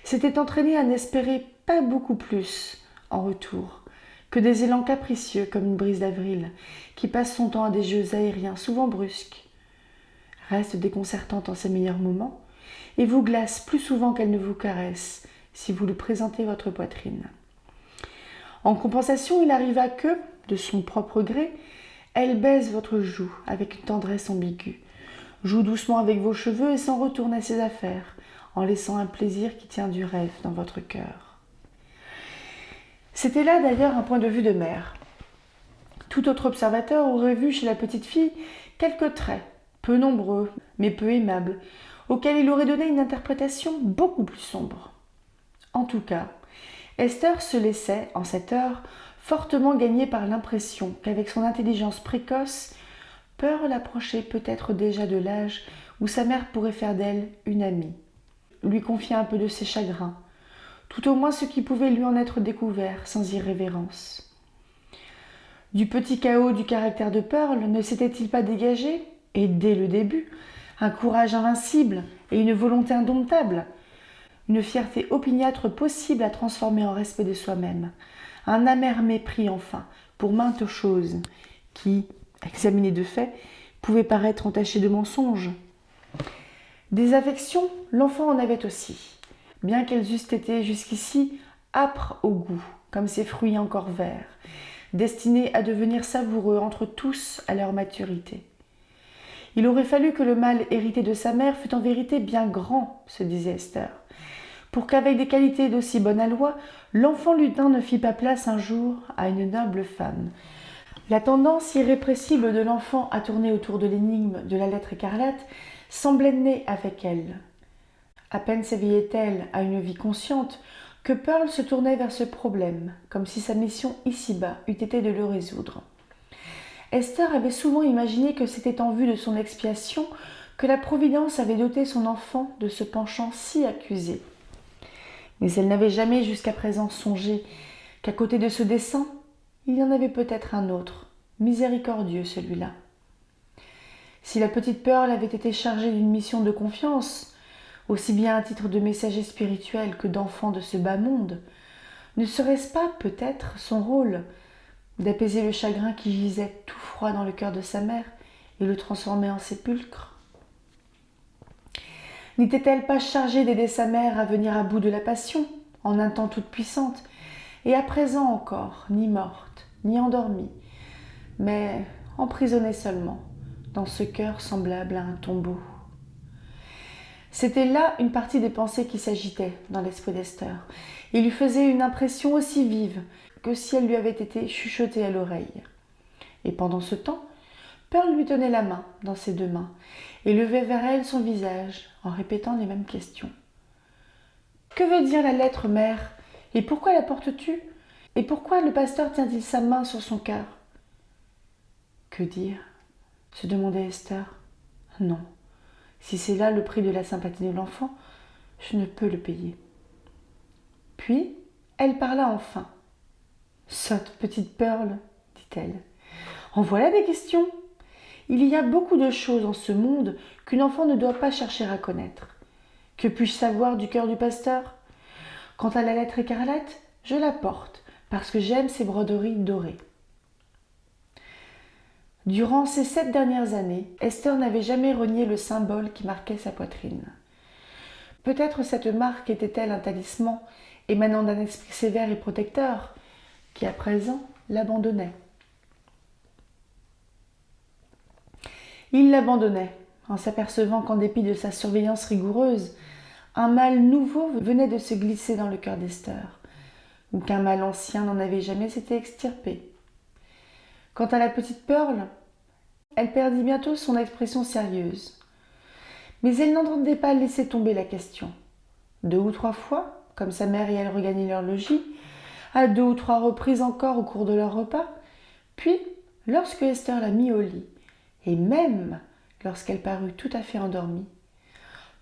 s'était entraînée à n'espérer pas beaucoup plus en retour que des élans capricieux comme une brise d'avril qui passe son temps à des jeux aériens souvent brusques, reste déconcertante en ses meilleurs moments et vous glace plus souvent qu'elle ne vous caresse si vous lui présentez votre poitrine. En compensation, il arriva que, de son propre gré, elle baise votre joue avec une tendresse ambiguë, joue doucement avec vos cheveux et s'en retourne à ses affaires, en laissant un plaisir qui tient du rêve dans votre cœur. C'était là d'ailleurs un point de vue de mère. Tout autre observateur aurait vu chez la petite fille quelques traits, peu nombreux, mais peu aimables, auxquels il aurait donné une interprétation beaucoup plus sombre. En tout cas, Esther se laissait, en cette heure, fortement gagner par l'impression qu'avec son intelligence précoce, Pearl approchait peut-être déjà de l'âge où sa mère pourrait faire d'elle une amie, lui confier un peu de ses chagrins, tout au moins ce qui pouvait lui en être découvert sans irrévérence. Du petit chaos du caractère de Pearl ne s'était-il pas dégagé, et dès le début, un courage invincible et une volonté indomptable, une fierté opiniâtre possible à transformer en respect de soi-même, un amer mépris enfin pour maintes choses qui, examinées de fait, pouvaient paraître entachées de mensonges. Des affections, l'enfant en avait aussi, bien qu'elles eussent été jusqu'ici âpres au goût, comme ces fruits encore verts, destinés à devenir savoureux entre tous à leur maturité. Il aurait fallu que le mal hérité de sa mère fût en vérité bien grand, se disait Esther, pour qu'avec des qualités d'aussi bonne aloi, l'enfant lutin ne fît pas place un jour à une noble femme. La tendance irrépressible de l'enfant à tourner autour de l'énigme de la lettre écarlate semblait née avec elle. À peine s'éveillait-elle à une vie consciente que Pearl se tournait vers ce problème, comme si sa mission ici-bas eût été de le résoudre. Esther avait souvent imaginé que c'était en vue de son expiation que la Providence avait doté son enfant de ce penchant si accusé. Mais elle n'avait jamais jusqu'à présent songé qu'à côté de ce dessein, il y en avait peut-être un autre, miséricordieux celui-là. Si la petite Pearl avait été chargée d'une mission de confiance, aussi bien à titre de messager spirituel que d'enfant de ce bas monde, ne serait-ce pas peut-être son rôle d'apaiser le chagrin qui gisait tout froid dans le cœur de sa mère et le transformer en sépulcre? N'était-elle pas chargée d'aider sa mère à venir à bout de la passion, en un temps toute puissante, et à présent encore, ni morte, ni endormie, mais emprisonnée seulement, dans ce cœur semblable à un tombeau? C'était là une partie des pensées qui s'agitaient dans l'esprit d'Esther, et lui faisait une impression aussi vive que si elle lui avait été chuchotée à l'oreille. Et pendant ce temps, Pearl lui tenait la main dans ses deux mains et levait vers elle son visage en répétant les mêmes questions. « Que veut dire la lettre, mère? Et pourquoi la portes-tu? Et pourquoi le pasteur tient-il sa main sur son cœur ?» Que dire? Se demandait Esther. Non, si c'est là le prix de la sympathie de l'enfant, je ne peux le payer. Puis, elle parla enfin. « Sotte petite Pearl, dit-elle, en voilà des questions. Il y a beaucoup de choses en ce monde qu'une enfant ne doit pas chercher à connaître. Que puis-je savoir du cœur du pasteur? Quant à la lettre écarlate, je la porte parce que j'aime ses broderies dorées. » Durant ces 7 dernières années, Esther n'avait jamais renié le symbole qui marquait sa poitrine. Peut-être cette marque était-elle un talisman émanant d'un esprit sévère et protecteur qui, à présent, l'abandonnait. Il l'abandonnait, en s'apercevant qu'en dépit de sa surveillance rigoureuse, un mal nouveau venait de se glisser dans le cœur d'Esther, ou qu'un mal ancien n'en avait jamais été extirpé. Quant à la petite Pearl, elle perdit bientôt son expression sérieuse. Mais elle n'entendait pas laisser tomber la question. 2 ou 3 fois, comme sa mère et elle regagnaient leur logis, à 2 ou 3 reprises encore au cours de leur repas, puis, lorsque Esther la mit au lit, et même lorsqu'elle parut tout à fait endormie,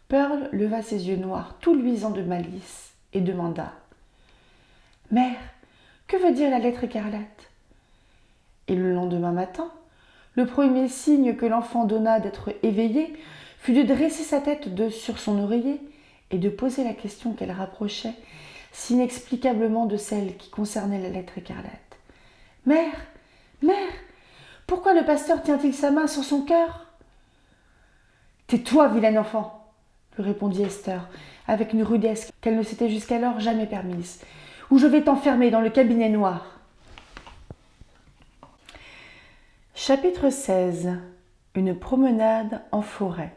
Pearl leva ses yeux noirs tout luisants de malice et demanda « Mère, que veut dire la lettre écarlate ?» Et le lendemain matin, le premier signe que l'enfant donna d'être éveillée fut de dresser sa tête sur son oreiller et de poser la question qu'elle rapprochait si inexplicablement de celle qui concernait la lettre écarlate. « Mère, mère, pourquoi le pasteur tient-il sa main sur son cœur ?»« Tais-toi, vilain enfant !» lui répondit Esther, avec une rudesse qu'elle ne s'était jusqu'alors jamais permise, « ou je vais t'enfermer dans le cabinet noir. » Chapitre 16. Une promenade en forêt.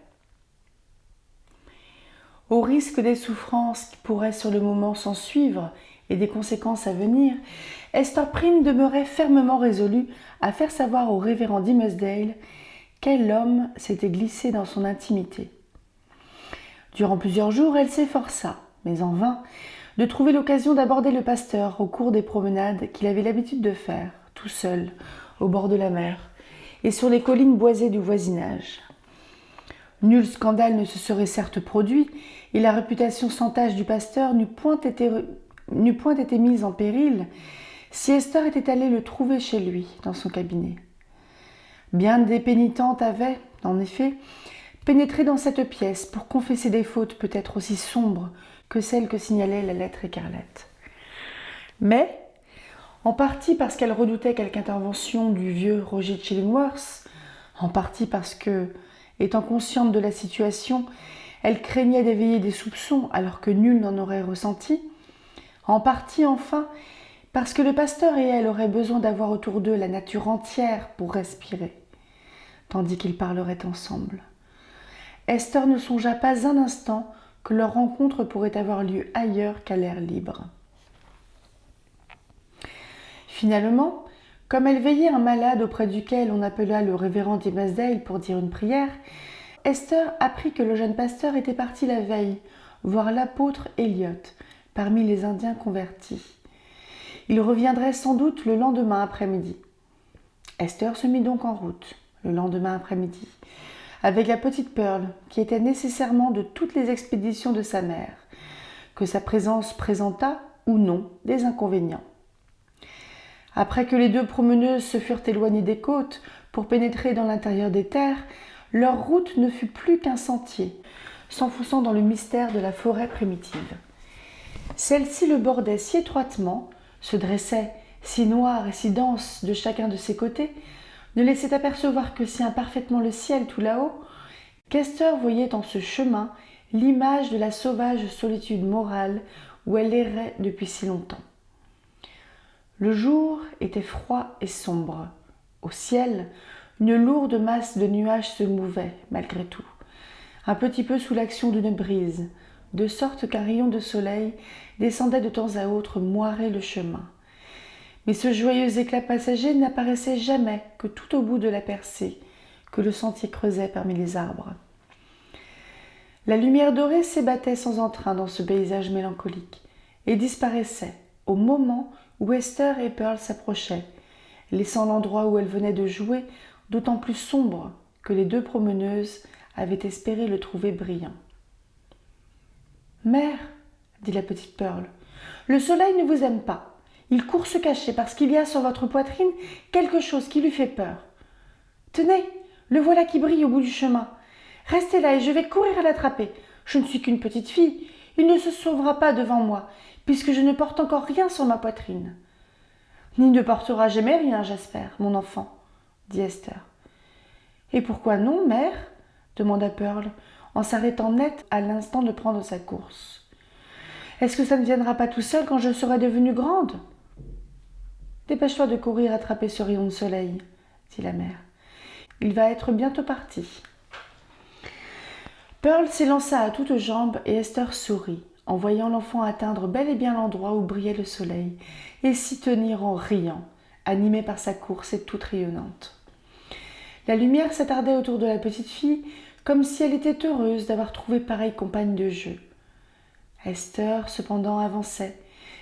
Au risque des souffrances qui pourraient sur le moment s'en suivre et des conséquences à venir, Esther Prynne demeurait fermement résolue à faire savoir au révérend Dimmesdale quel homme s'était glissé dans son intimité. Durant plusieurs jours, elle s'efforça, mais en vain, de trouver l'occasion d'aborder le pasteur au cours des promenades qu'il avait l'habitude de faire, tout seul, au bord de la mer, et sur les collines boisées du voisinage. Nul scandale ne se serait certes produit, et la réputation sans tache du pasteur n'eût point été mise en péril si Esther était allée le trouver chez lui, dans son cabinet. Bien des pénitentes avaient, en effet, pénétré dans cette pièce pour confesser des fautes peut-être aussi sombres que celles que signalait la lettre écarlate. Mais, en partie parce qu'elle redoutait quelque intervention du vieux Roger Chillingworth, en partie parce que, étant consciente de la situation, elle craignait d'éveiller des soupçons alors que nul n'en aurait ressenti, en partie enfin parce que le pasteur et elle auraient besoin d'avoir autour d'eux la nature entière pour respirer, tandis qu'ils parleraient ensemble. Esther ne songea pas un instant que leur rencontre pourrait avoir lieu ailleurs qu'à l'air libre. Finalement, comme elle veillait un malade auprès duquel on appela le révérend Dimmesdale pour dire une prière, Esther apprit que le jeune pasteur était parti la veille voir l'apôtre Elliot parmi les Indiens convertis. Il reviendrait sans doute le lendemain après-midi. Esther se mit donc en route, le lendemain après-midi, avec la petite Pearl, qui était nécessairement de toutes les expéditions de sa mère, que sa présence présenta, ou non, des inconvénients. Après que les deux promeneuses se furent éloignées des côtes pour pénétrer dans l'intérieur des terres, leur route ne fut plus qu'un sentier, s'enfonçant dans le mystère de la forêt primitive. Celle-ci le bordait si étroitement, se dressait si noire et si dense de chacun de ses côtés, ne laissait apercevoir que si imparfaitement le ciel tout là-haut, qu'Esther voyait en ce chemin l'image de la sauvage solitude morale où elle errait depuis si longtemps. Le jour était froid et sombre. Au ciel, une lourde masse de nuages se mouvait, malgré tout, un petit peu sous l'action d'une brise, de sorte qu'un rayon de soleil descendait de temps à autre moirer le chemin. Mais ce joyeux éclat passager n'apparaissait jamais que tout au bout de la percée que le sentier creusait parmi les arbres. La lumière dorée s'ébattait sans entrain dans ce paysage mélancolique et disparaissait au moment où Esther et Pearl s'approchaient, laissant l'endroit où elles venaient de jouer d'autant plus sombre que les deux promeneuses avaient espéré le trouver brillant. « Mère, dit la petite Pearl, le soleil ne vous aime pas. Il court se cacher parce qu'il y a sur votre poitrine quelque chose qui lui fait peur. Tenez, le voilà qui brille au bout du chemin. Restez là et je vais courir à l'attraper. Je ne suis qu'une petite fille. Il ne se sauvera pas devant moi, puisque je ne porte encore rien sur ma poitrine. »« Ni ne portera jamais rien, j'espère, mon enfant, » dit Esther. « Et pourquoi non, mère ?» demanda Pearl, en s'arrêtant net à l'instant de prendre sa course. « Est-ce que ça ne viendra pas tout seul quand je serai devenue grande ?»« Dépêche-toi de courir attraper ce rayon de soleil, » dit la mère. « Il va être bientôt parti. » Pearl s'élança à toutes jambes et Esther sourit, en voyant l'enfant atteindre bel et bien l'endroit où brillait le soleil, et s'y tenir en riant, animée par sa course et toute rayonnante. La lumière s'attardait autour de la petite fille, comme si elle était heureuse d'avoir trouvé pareille compagne de jeu. Esther, cependant, avançait,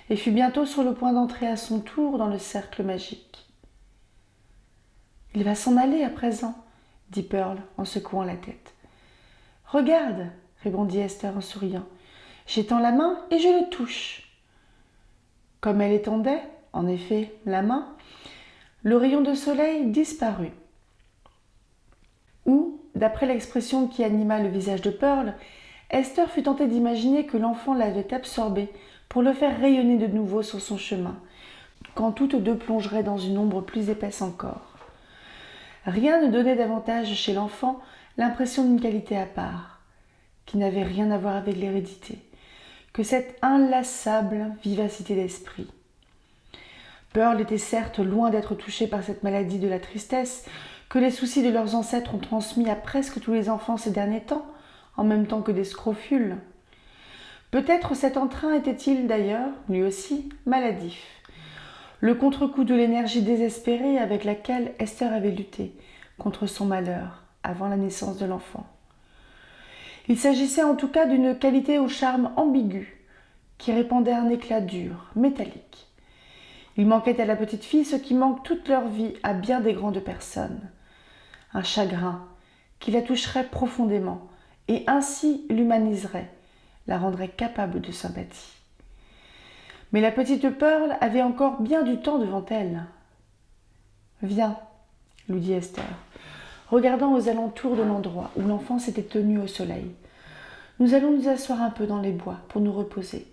et fut bientôt sur le point d'entrer à son tour dans le cercle magique. « Il va s'en aller à présent, » dit Pearl en secouant la tête. « Regarde, » répondit Esther en souriant. « J'étends la main et je le touche. » Comme elle étendait, en effet, la main, le rayon de soleil disparut. Ou, d'après l'expression qui anima le visage de Pearl, Esther fut tentée d'imaginer que l'enfant l'avait absorbé pour le faire rayonner de nouveau sur son chemin, quand toutes deux plongeraient dans une ombre plus épaisse encore. Rien ne donnait davantage chez l'enfant l'impression d'une qualité à part, qui n'avait rien à voir avec l'hérédité, que cette inlassable vivacité d'esprit. Pearl était certes loin d'être touchée par cette maladie de la tristesse que les soucis de leurs ancêtres ont transmis à presque tous les enfants ces derniers temps, en même temps que des scrofules. Peut-être cet entrain était-il d'ailleurs, lui aussi, maladif. Le contre-coup de l'énergie désespérée avec laquelle Esther avait lutté contre son malheur avant la naissance de l'enfant. Il s'agissait en tout cas d'une qualité au charme ambigu, qui répandait un éclat dur, métallique. Il manquait à la petite fille ce qui manque toute leur vie à bien des grandes personnes. Un chagrin qui la toucherait profondément et ainsi l'humaniserait, la rendrait capable de sympathie. Mais la petite Pearl avait encore bien du temps devant elle. « Viens, lui dit Esther, regardant aux alentours de l'endroit où l'enfant s'était tenu au soleil. Nous allons nous asseoir un peu dans les bois pour nous reposer.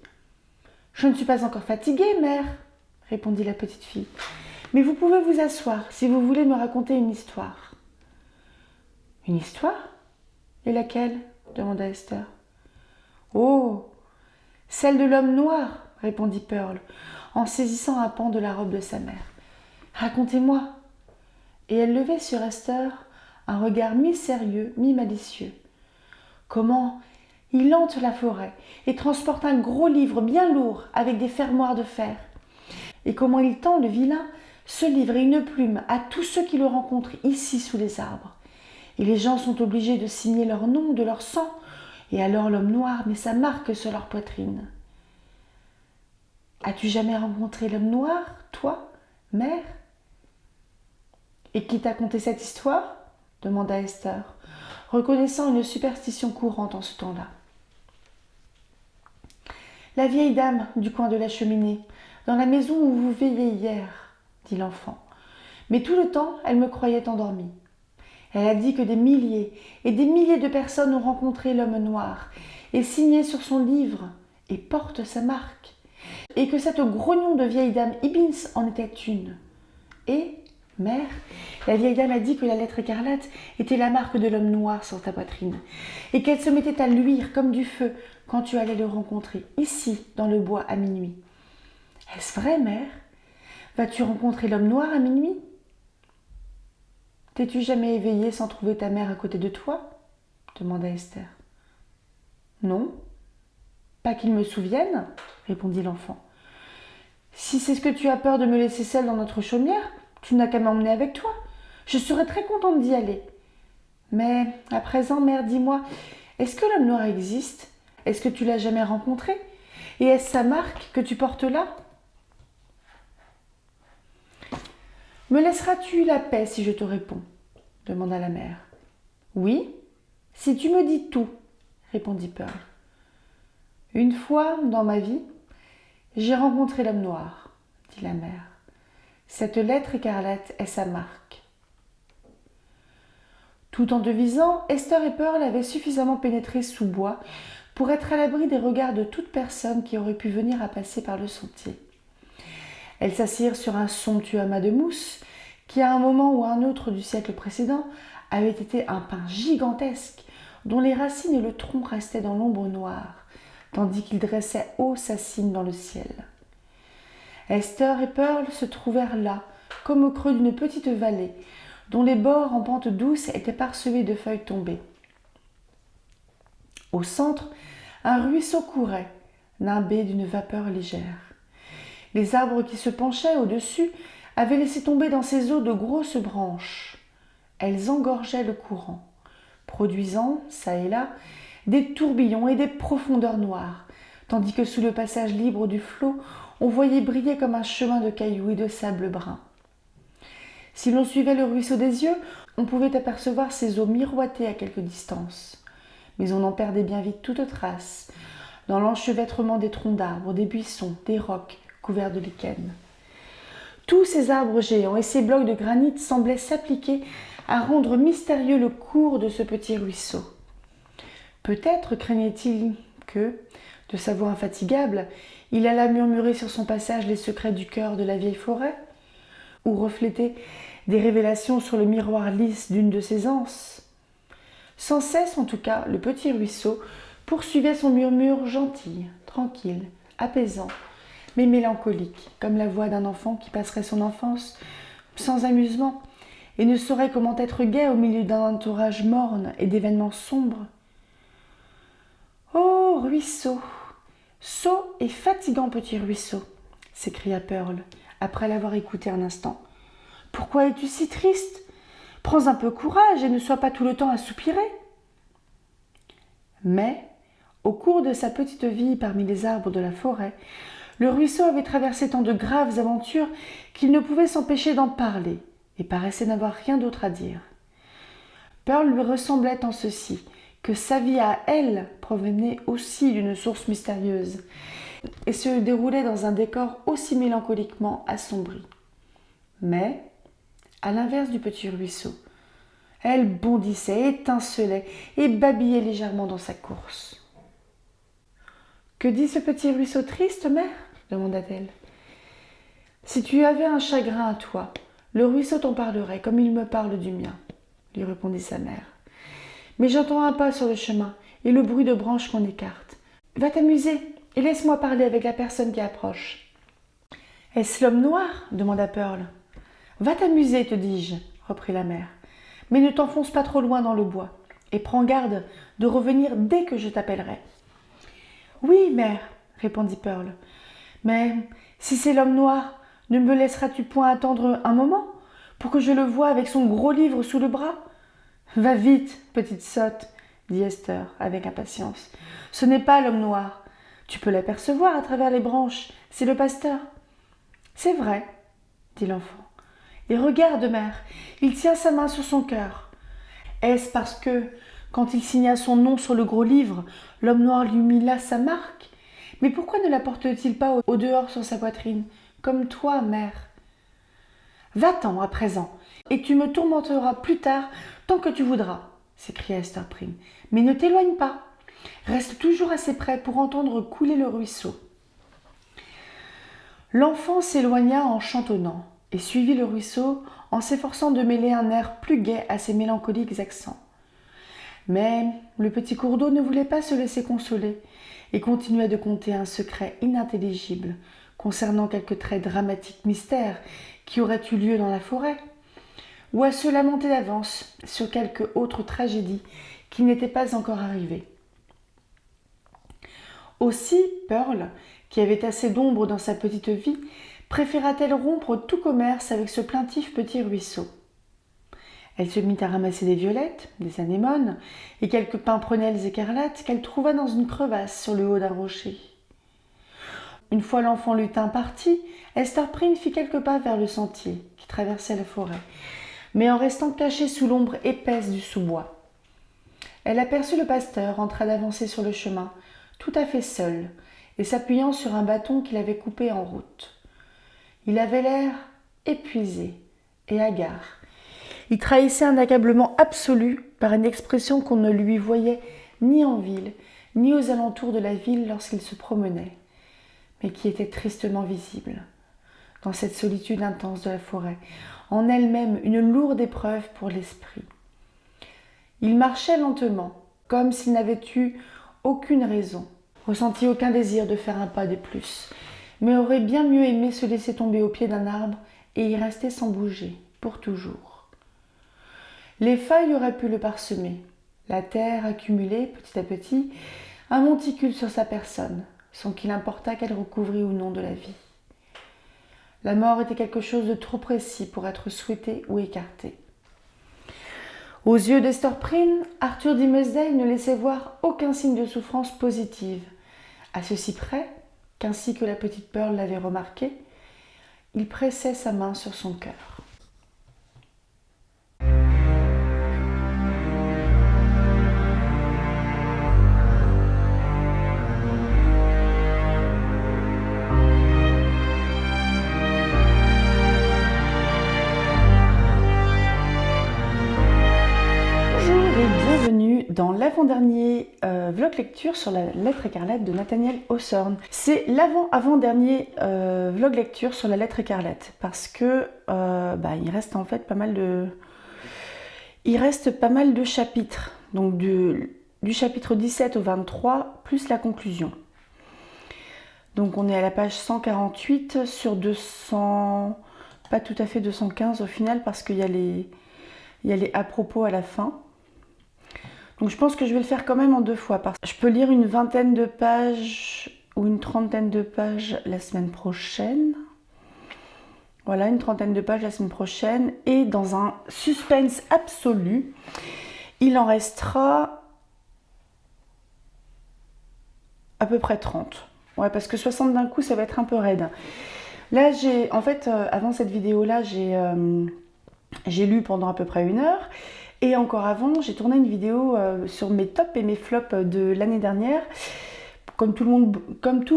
Je ne suis pas encore fatiguée, mère, répondit la petite fille. Mais vous pouvez vous asseoir si vous voulez me raconter une histoire. Une histoire ? Et laquelle ? Demanda Esther. Oh, celle de l'homme noir, répondit Pearl, en saisissant un pan de la robe de sa mère. Racontez-moi. Et elle levait sur Esther un regard mi-sérieux, mi-malicieux. Comment il hante la forêt et transporte un gros livre bien lourd avec des fermoirs de fer. Et comment il tend, le vilain, ce livre et une plume à tous ceux qui le rencontrent ici sous les arbres. Et les gens sont obligés de signer leur nom, de leur sang, et alors l'homme noir met sa marque sur leur poitrine. As-tu jamais rencontré l'homme noir, toi, mère ? Et qui t'a conté cette histoire ? Demanda Esther, reconnaissant une superstition courante en ce temps-là. La vieille dame du coin de la cheminée, dans la maison où vous veilliez hier, dit l'enfant. Mais tout le temps, elle me croyait endormie. Elle a dit que des milliers et des milliers de personnes ont rencontré l'homme noir et signé sur son livre et portent sa marque, et que cette grognon de vieille dame Hibbins en était une. Et, mère, la vieille dame a dit que la lettre écarlate était la marque de l'homme noir sur ta poitrine, et qu'elle se mettait à luire comme du feu quand tu allais le rencontrer, ici, dans le bois, à minuit. Est-ce vrai, mère ? Vas-tu rencontrer l'homme noir à minuit ? T'es-tu jamais éveillée sans trouver ta mère à côté de toi ? Demanda Esther. Non, pas qu'il me souvienne, répondit l'enfant. Si c'est ce que tu as peur de me laisser seule dans notre chaumière, tu n'as qu'à m'emmener avec toi. Je serais très contente d'y aller. Mais à présent, mère, dis-moi, est-ce que l'homme noir existe ? Est-ce que tu l'as jamais rencontré ? Et est-ce sa marque que tu portes là ? Me laisseras-tu la paix si je te réponds ? Demanda la mère. Oui, si tu me dis tout, répondit Pearl. Une fois, dans ma vie, j'ai rencontré l'homme noir, dit la mère. Cette lettre écarlate est sa marque. Tout en devisant, Esther et Pearl avaient suffisamment pénétré sous bois pour être à l'abri des regards de toute personne qui aurait pu venir à passer par le sentier. Elles s'assirent sur un somptueux amas de mousse qui, à un moment ou à un autre du siècle précédent, avait été un pin gigantesque dont les racines et le tronc restaient dans l'ombre noire, tandis qu'il dressait haut sa cime dans le ciel. Esther et Pearl se trouvèrent là, comme au creux d'une petite vallée, dont les bords en pente douce étaient parsemés de feuilles tombées. Au centre, un ruisseau courait, nimbé d'une vapeur légère. Les arbres qui se penchaient au-dessus avaient laissé tomber dans ces eaux de grosses branches. Elles engorgeaient le courant, produisant, çà et là, des tourbillons et des profondeurs noires, tandis que sous le passage libre du flot, on voyait briller comme un chemin de cailloux et de sable brun. Si l'on suivait le ruisseau des yeux, on pouvait apercevoir ses eaux miroiter à quelque distance. Mais on en perdait bien vite toute trace, dans l'enchevêtrement des troncs d'arbres, des buissons, des rocs couverts de lichens. Tous ces arbres géants et ces blocs de granit semblaient s'appliquer à rendre mystérieux le cours de ce petit ruisseau. Peut-être craignait-il que, de sa voix infatigable, il allât murmurer sur son passage les secrets du cœur de la vieille forêt, ou refléter des révélations sur le miroir lisse d'une de ses anses. Sans cesse, en tout cas, le petit ruisseau poursuivait son murmure gentil, tranquille, apaisant, mais mélancolique, comme la voix d'un enfant qui passerait son enfance sans amusement et ne saurait comment être gai au milieu d'un entourage morne et d'événements sombres. « Oh, ruisseau, sot et fatigant petit ruisseau !» s'écria Pearl, après l'avoir écouté un instant. « Pourquoi es-tu si triste ? Prends un peu courage et ne sois pas tout le temps à soupirer. » Mais, au cours de sa petite vie parmi les arbres de la forêt, le ruisseau avait traversé tant de graves aventures qu'il ne pouvait s'empêcher d'en parler et paraissait n'avoir rien d'autre à dire. Pearl lui ressemblait en ceci, que sa vie à elle provenait aussi d'une source mystérieuse et se déroulait dans un décor aussi mélancoliquement assombri. Mais, à l'inverse du petit ruisseau, elle bondissait, étincelait et babillait légèrement dans sa course. « Que dit ce petit ruisseau triste, mère ?» demanda-t-elle. « Si tu avais un chagrin à toi, le ruisseau t'en parlerait comme il me parle du mien, » lui répondit sa mère. « Mais j'entends un pas sur le chemin et le bruit de branches qu'on écarte. Va t'amuser et laisse-moi parler avec la personne qui approche. »« Est-ce l'homme noir ?» demanda Pearl. « Va t'amuser, te dis-je, » reprit la mère. « Mais ne t'enfonce pas trop loin dans le bois et prends garde de revenir dès que je t'appellerai. »« Oui, mère, » répondit Pearl. « Mais si c'est l'homme noir, ne me laisseras-tu point attendre un moment pour que je le voie avec son gros livre sous le bras ? » « Va vite, petite sotte, » dit Esther avec impatience. « Ce n'est pas l'homme noir. Tu peux l'apercevoir à travers les branches. C'est le pasteur. »« C'est vrai, » dit l'enfant. « Et regarde, mère, il tient sa main sur son cœur. Est-ce parce que, quand il signa son nom sur le gros livre, l'homme noir lui mit là sa marque ? Mais pourquoi ne la porte-t-il pas au dehors sur sa poitrine, comme toi, mère ? Va-t'en à présent, et tu me tourmenteras plus tard tant que tu voudras, s'écria Esther Prynne. Mais ne t'éloigne pas. Reste toujours assez près pour entendre couler le ruisseau. L'enfant s'éloigna en chantonnant et suivit le ruisseau en s'efforçant de mêler un air plus gai à ses mélancoliques accents. Mais le petit cours d'eau ne voulait pas se laisser consoler et continuait de conter un secret inintelligible concernant quelques traits dramatiques mystères qui auraient eu lieu dans la forêt, ou à se lamenter d'avance sur quelque autre tragédie qui n'était pas encore arrivée. Aussi, Pearl, qui avait assez d'ombre dans sa petite vie, préféra-t-elle rompre tout commerce avec ce plaintif petit ruisseau. Elle se mit à ramasser des violettes, des anémones et quelques pimprenelles écarlates qu'elle trouva dans une crevasse sur le haut d'un rocher. Une fois l'enfant lutin parti, Esther Prynne fit quelques pas vers le sentier qui traversait la forêt, mais en restant cachée sous l'ombre épaisse du sous-bois. Elle aperçut le pasteur en train d'avancer sur le chemin, tout à fait seul, et s'appuyant sur un bâton qu'il avait coupé en route. Il avait l'air épuisé et hagard. Il trahissait un accablement absolu par une expression qu'on ne lui voyait ni en ville, ni aux alentours de la ville lorsqu'il se promenait, mais qui était tristement visible, dans cette solitude intense de la forêt, en elle-même une lourde épreuve pour l'esprit. Il marchait lentement, comme s'il n'avait eu aucune raison, ressenti aucun désir de faire un pas de plus, mais aurait bien mieux aimé se laisser tomber au pied d'un arbre et y rester sans bouger, pour toujours. Les feuilles auraient pu le parsemer, la terre accumulait, petit à petit, un monticule sur sa personne, sans qu'il importât qu'elle recouvrît ou non de la vie. La mort était quelque chose de trop précis pour être souhaité ou écarté. Aux yeux d'Esther Prynne, Arthur Dimmesdale ne laissait voir aucun signe de souffrance positive, à ceci près qu'ainsi que la petite Pearl l'avait remarqué, il pressait sa main sur son cœur. dans l'avant-dernier vlog lecture sur la lettre écarlate de Nathaniel Hawthorne. C'est l'avant-avant-dernier vlog lecture sur la lettre écarlate parce que il reste en fait pas mal de chapitres, donc du chapitre 17 au 23 plus la conclusion. Donc on est à la page 148 sur 200, pas tout à fait 215 au final parce qu'il y a les à propos à la fin. Donc je pense que je vais le faire quand même en 2 fois. Je peux lire une 20aine de pages ou une 30aine de pages la semaine prochaine. Voilà, une 30aine de pages la semaine prochaine. Et dans un suspense absolu, il en restera à peu près 30. Ouais, parce que 60 d'un coup, ça va être un peu raide. Là, avant cette vidéo-là, j'ai lu pendant à peu près 1 heure. Et encore avant, j'ai tourné une vidéo sur mes tops et mes flops de l'année dernière. Comme tout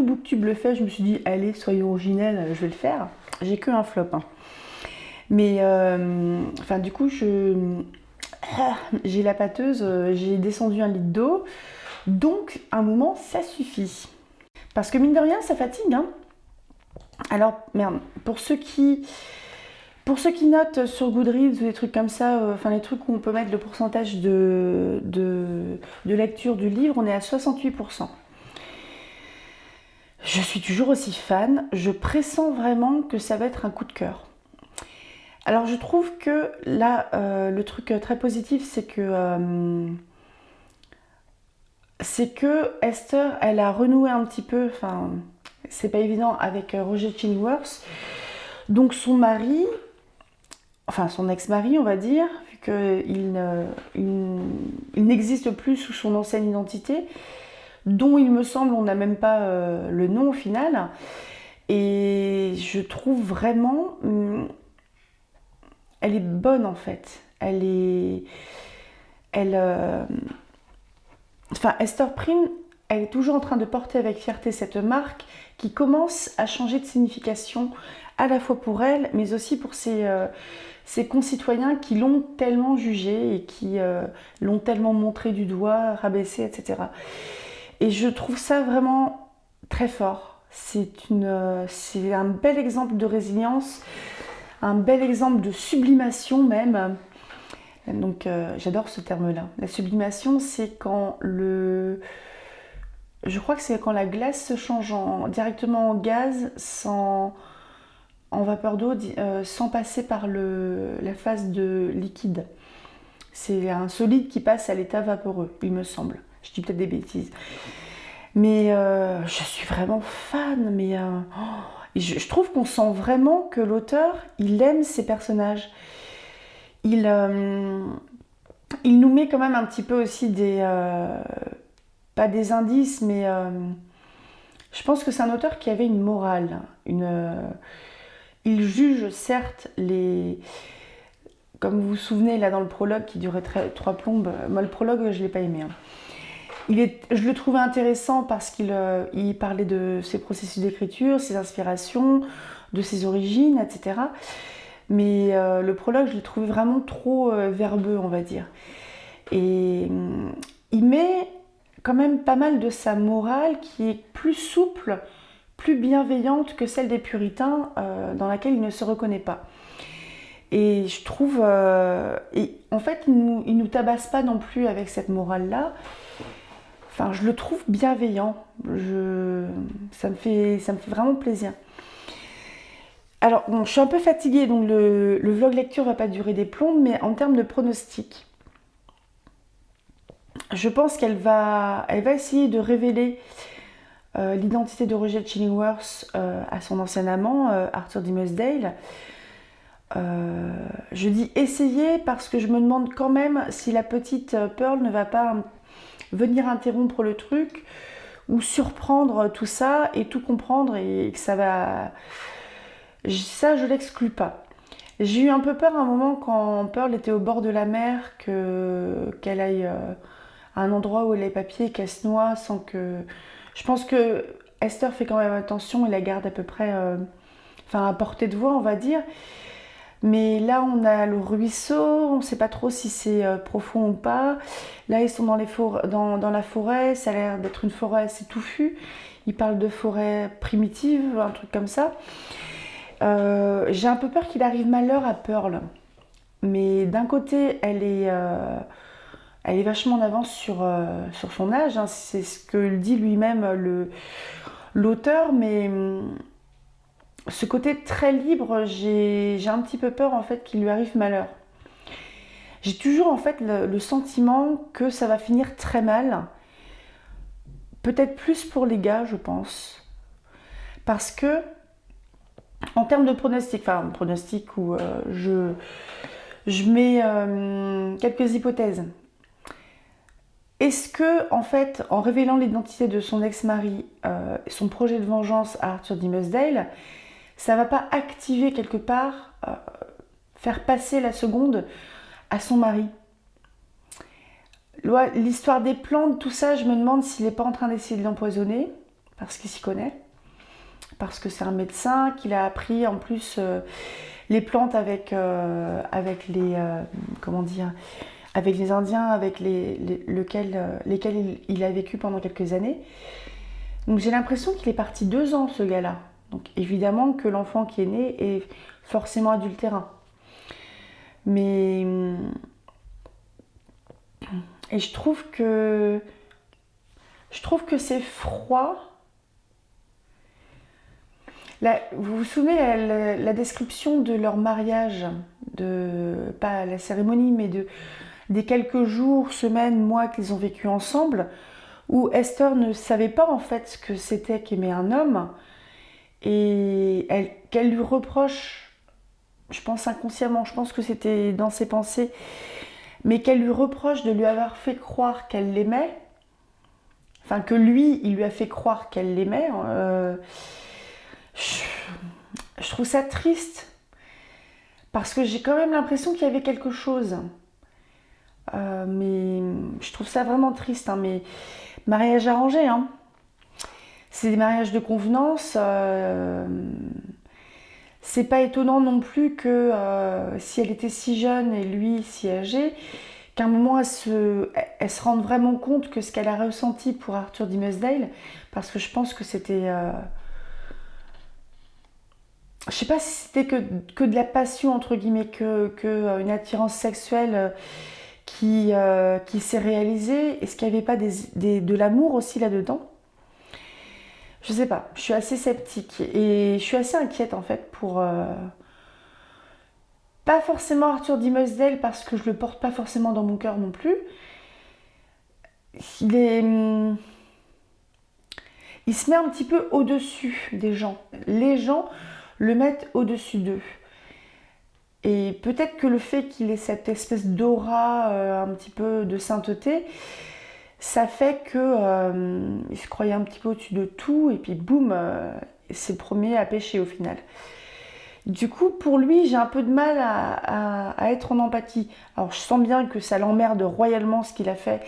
Booktube le fait, je me suis dit, allez, soyons originels, je vais le faire. J'ai que un flop. Mais, du coup, j'ai la pâteuse, j'ai descendu 1 litre d'eau. Donc, un moment, ça suffit. Parce que mine de rien, ça fatigue. Hein. Alors, merde, pour ceux qui notent sur Goodreads ou des trucs comme ça, les trucs où on peut mettre le pourcentage de lecture du livre, on est à 68%. Je suis toujours aussi fan, je pressens vraiment que ça va être un coup de cœur. Alors je trouve que là, le truc très positif, c'est que Esther, elle a renoué un petit peu, c'est pas évident, avec Roger Chillingworth. Donc son mari, son ex-mari, on va dire, vu qu'il n'existe plus sous son ancienne identité, dont il me semble on n'a même pas le nom au final. Et je trouve vraiment, elle est bonne en fait. Esther Prynne, elle est toujours en train de porter avec fierté cette marque qui commence à changer de signification à la fois pour elle, mais aussi pour ses concitoyens qui l'ont tellement jugée et qui l'ont tellement montré du doigt, rabaissé, etc. Et je trouve ça vraiment très fort. C'est un bel exemple de résilience, un bel exemple de sublimation même. Donc j'adore ce terme-là. La sublimation, c'est quand je crois que c'est quand la glace se change directement en gaz en vapeur d'eau sans passer par la phase de liquide. C'est un solide qui passe à l'état vaporeux, il me semble. Je dis peut-être des bêtises. Mais je suis vraiment fan. Mais je trouve qu'on sent vraiment que l'auteur, il aime ses personnages. Il nous met quand même un petit peu aussi pas des indices, mais je pense que c'est un auteur qui avait une morale. Il juge certes comme vous vous souvenez là dans le prologue qui durait 3 plombes, moi le prologue je l'ai pas aimé. Hein. Je le trouvais intéressant parce qu'il parlait de ses processus d'écriture, ses inspirations, de ses origines, etc. Mais le prologue je l'ai trouvé vraiment trop verbeux on va dire. Et il met quand même pas mal de sa morale qui est plus souple, plus bienveillante que celle des puritains dans laquelle il ne se reconnaît pas. Et je trouve... et en fait, il nous tabasse pas non plus avec cette morale-là. Je le trouve bienveillant. Ça me fait vraiment plaisir. Alors, je suis un peu fatiguée, donc le vlog lecture va pas durer des plombes, mais en termes de pronostic, je pense qu'elle va essayer de révéler l'identité de Roger Chillingworth à son ancien amant, Arthur Dimmesdale. Je dis essayer parce que je me demande quand même si la petite Pearl ne va pas venir interrompre le truc ou surprendre tout ça et tout comprendre et que ça va... Ça, je l'exclus pas. J'ai eu un peu peur à un moment quand Pearl était au bord de la mer qu'elle aille à un endroit où elle a les papiers et qu'elle se noie sans que... Je pense que Esther fait quand même attention et la garde à peu près à portée de voix, on va dire. Mais là, on a le ruisseau, on ne sait pas trop si c'est profond ou pas. Là, ils sont dans la forêt, ça a l'air d'être une forêt assez touffue. Ils parlent de forêt primitive, un truc comme ça. J'ai un peu peur qu'il arrive malheur à Pearl. Mais d'un côté, elle est vachement en avance sur son âge. Hein. C'est ce que dit lui-même l'auteur. Mais ce côté très libre, j'ai un petit peu peur en fait qu'il lui arrive malheur. J'ai toujours en fait le sentiment que ça va finir très mal. Peut-être plus pour les gars, je pense. Parce que, en termes de pronostic où je mets quelques hypothèses. Est-ce que, en fait, en révélant l'identité de son ex-mari, son projet de vengeance à Arthur Dimmesdale, ça va pas activer quelque part, faire passer la seconde à son mari? L'histoire des plantes, tout ça, je me demande s'il n'est pas en train d'essayer de l'empoisonner, parce qu'il s'y connaît, parce que c'est un médecin, qu'il a appris en plus les plantes avec les avec les Indiens, avec lesquels il a vécu pendant quelques années. Donc j'ai l'impression qu'il est parti 2 ans, ce gars-là. Donc évidemment que l'enfant qui est né est forcément adultérin. Mais et je trouve que c'est froid. Vous vous souvenez la description de leur mariage, pas la cérémonie, mais des quelques jours, semaines, mois qu'ils ont vécu ensemble, où Esther ne savait pas en fait ce que c'était qu'aimer un homme, et qu'elle lui reproche, je pense inconsciemment, je pense que c'était dans ses pensées, mais qu'elle lui reproche de lui avoir fait croire qu'elle l'aimait, enfin que lui, il lui a fait croire qu'elle l'aimait. Je trouve ça triste, parce que j'ai quand même l'impression qu'il y avait quelque chose. Mais je trouve ça vraiment triste, hein, mais mariage arrangé, hein. C'est des mariages de convenance. C'est pas étonnant non plus que si elle était si jeune et lui si âgé, qu'à un moment elle se rende vraiment compte que ce qu'elle a ressenti pour Arthur Dimmesdale, parce que je pense que c'était... je sais pas si c'était que de la passion, entre guillemets, que une attirance sexuelle qui s'est réalisée. Est-ce qu'il n'y avait pas de l'amour aussi là-dedans? Je sais pas, je suis assez sceptique et je suis assez inquiète en fait pour... pas forcément Arthur Dimmesdale, parce que je le porte pas forcément dans mon cœur non plus. Il se met un petit peu au-dessus des gens. Les gens le mettent au-dessus d'eux. Et peut-être que le fait qu'il ait cette espèce d'aura, un petit peu de sainteté, ça fait que il se croyait un petit peu au-dessus de tout, et puis boum, c'est le premier à pécher au final. Du coup, pour lui, j'ai un peu de mal à être en empathie. Alors, je sens bien que ça l'emmerde royalement ce qu'il a fait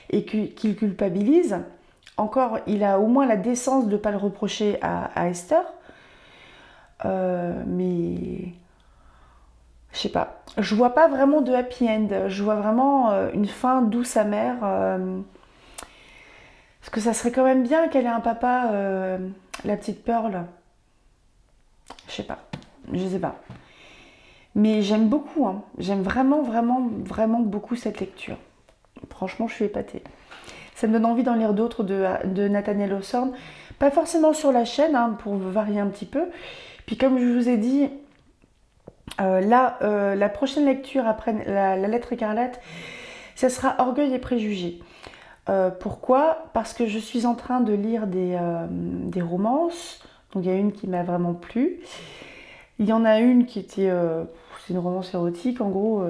et qu'il culpabilise. Encore, il a au moins la décence de ne pas le reprocher à Esther. Mais... je sais pas. Je vois pas vraiment de happy end. Je vois vraiment une fin douce amère. Parce que ça serait quand même bien qu'elle ait un papa, la petite Pearl. Je sais pas. Je sais pas. Mais j'aime beaucoup. Hein. J'aime vraiment, vraiment, vraiment beaucoup cette lecture. Franchement, je suis épatée. Ça me donne envie d'en lire d'autres de Nathaniel Hawthorne. Pas forcément sur la chaîne, hein, pour varier un petit peu. Puis comme je vous ai dit, la prochaine lecture après la lettre écarlate, ça sera Orgueil et préjugés. Pourquoi? Parce que je suis en train de lire des romances. Donc il y a une qui m'a vraiment plu. Il y en a une qui était... c'est une romance érotique, en gros,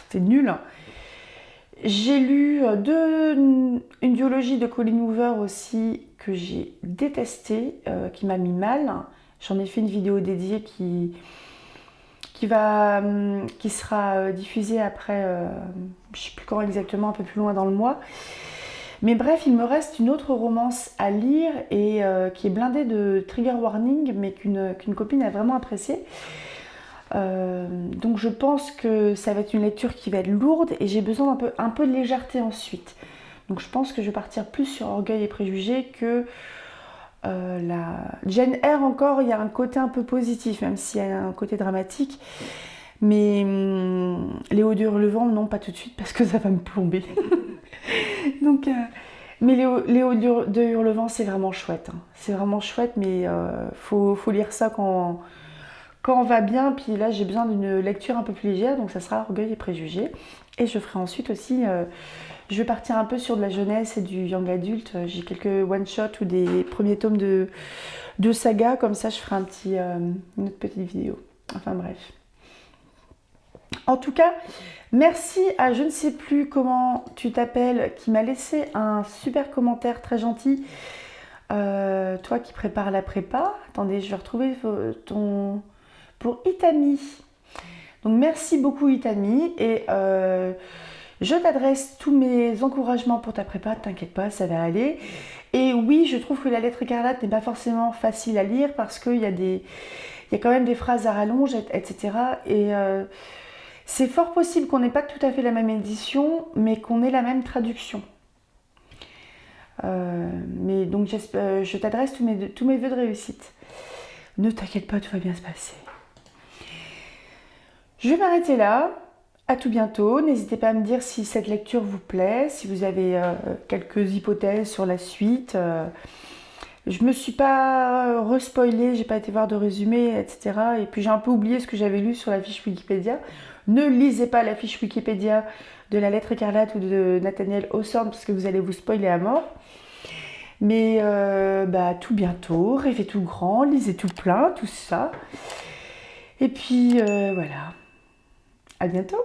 c'était nul. J'ai lu une duologie de Colleen Hoover aussi, que j'ai détestée, qui m'a mis mal. J'en ai fait une vidéo dédiée qui sera diffusée après, je ne sais plus quand exactement, un peu plus loin dans le mois. Mais bref, il me reste une autre romance à lire et qui est blindée de trigger warning, mais qu'une copine a vraiment appréciée. Donc je pense que ça va être une lecture qui va être lourde et j'ai besoin un peu de légèreté ensuite. Donc je pense que je vais partir plus sur Orgueil et Préjugés que la Jane Eyre. Encore, il y a un côté un peu positif, même s'il y a un côté dramatique. Mais Léo de Hurlevent, non, pas tout de suite parce que ça va me plomber. Donc, mais Léo de Hurlevent, c'est vraiment chouette, hein. C'est vraiment chouette, mais faut lire ça quand on va bien. Puis là, j'ai besoin d'une lecture un peu plus légère, donc ça sera Orgueil et Préjugés. Et je ferai ensuite aussi, je vais partir un peu sur de la jeunesse et du young adulte. J'ai quelques one-shots ou des premiers tomes de saga, comme ça je ferai une autre petite vidéo. Enfin bref. En tout cas, merci à je ne sais plus comment tu t'appelles, qui m'a laissé un super commentaire très gentil. Toi qui prépares la prépa. Attendez, je vais retrouver ton... Pour Itami. Donc merci beaucoup Itami. Et je t'adresse tous mes encouragements pour ta prépa. T'inquiète pas, ça va aller. Et oui, je trouve que la lettre écarlate n'est pas forcément facile à lire parce qu'il y a quand même des phrases à rallonge, etc. Et c'est fort possible qu'on n'ait pas tout à fait la même édition, mais qu'on ait la même traduction. Mais donc je t'adresse tous mes vœux de réussite. Ne t'inquiète pas, tout va bien se passer. Je vais m'arrêter là. À tout bientôt. N'hésitez pas à me dire si cette lecture vous plaît, si vous avez quelques hypothèses sur la suite. Je me suis pas respoilée, j'ai pas été voir de résumé, etc. Et puis j'ai un peu oublié ce que j'avais lu sur la fiche Wikipédia. Ne lisez pas la fiche Wikipédia de la lettre écarlate ou de Nathaniel Hawthorne parce que vous allez vous spoiler à mort. Mais tout bientôt, rêvez tout grand, lisez tout plein, tout ça. Et puis voilà, à bientôt.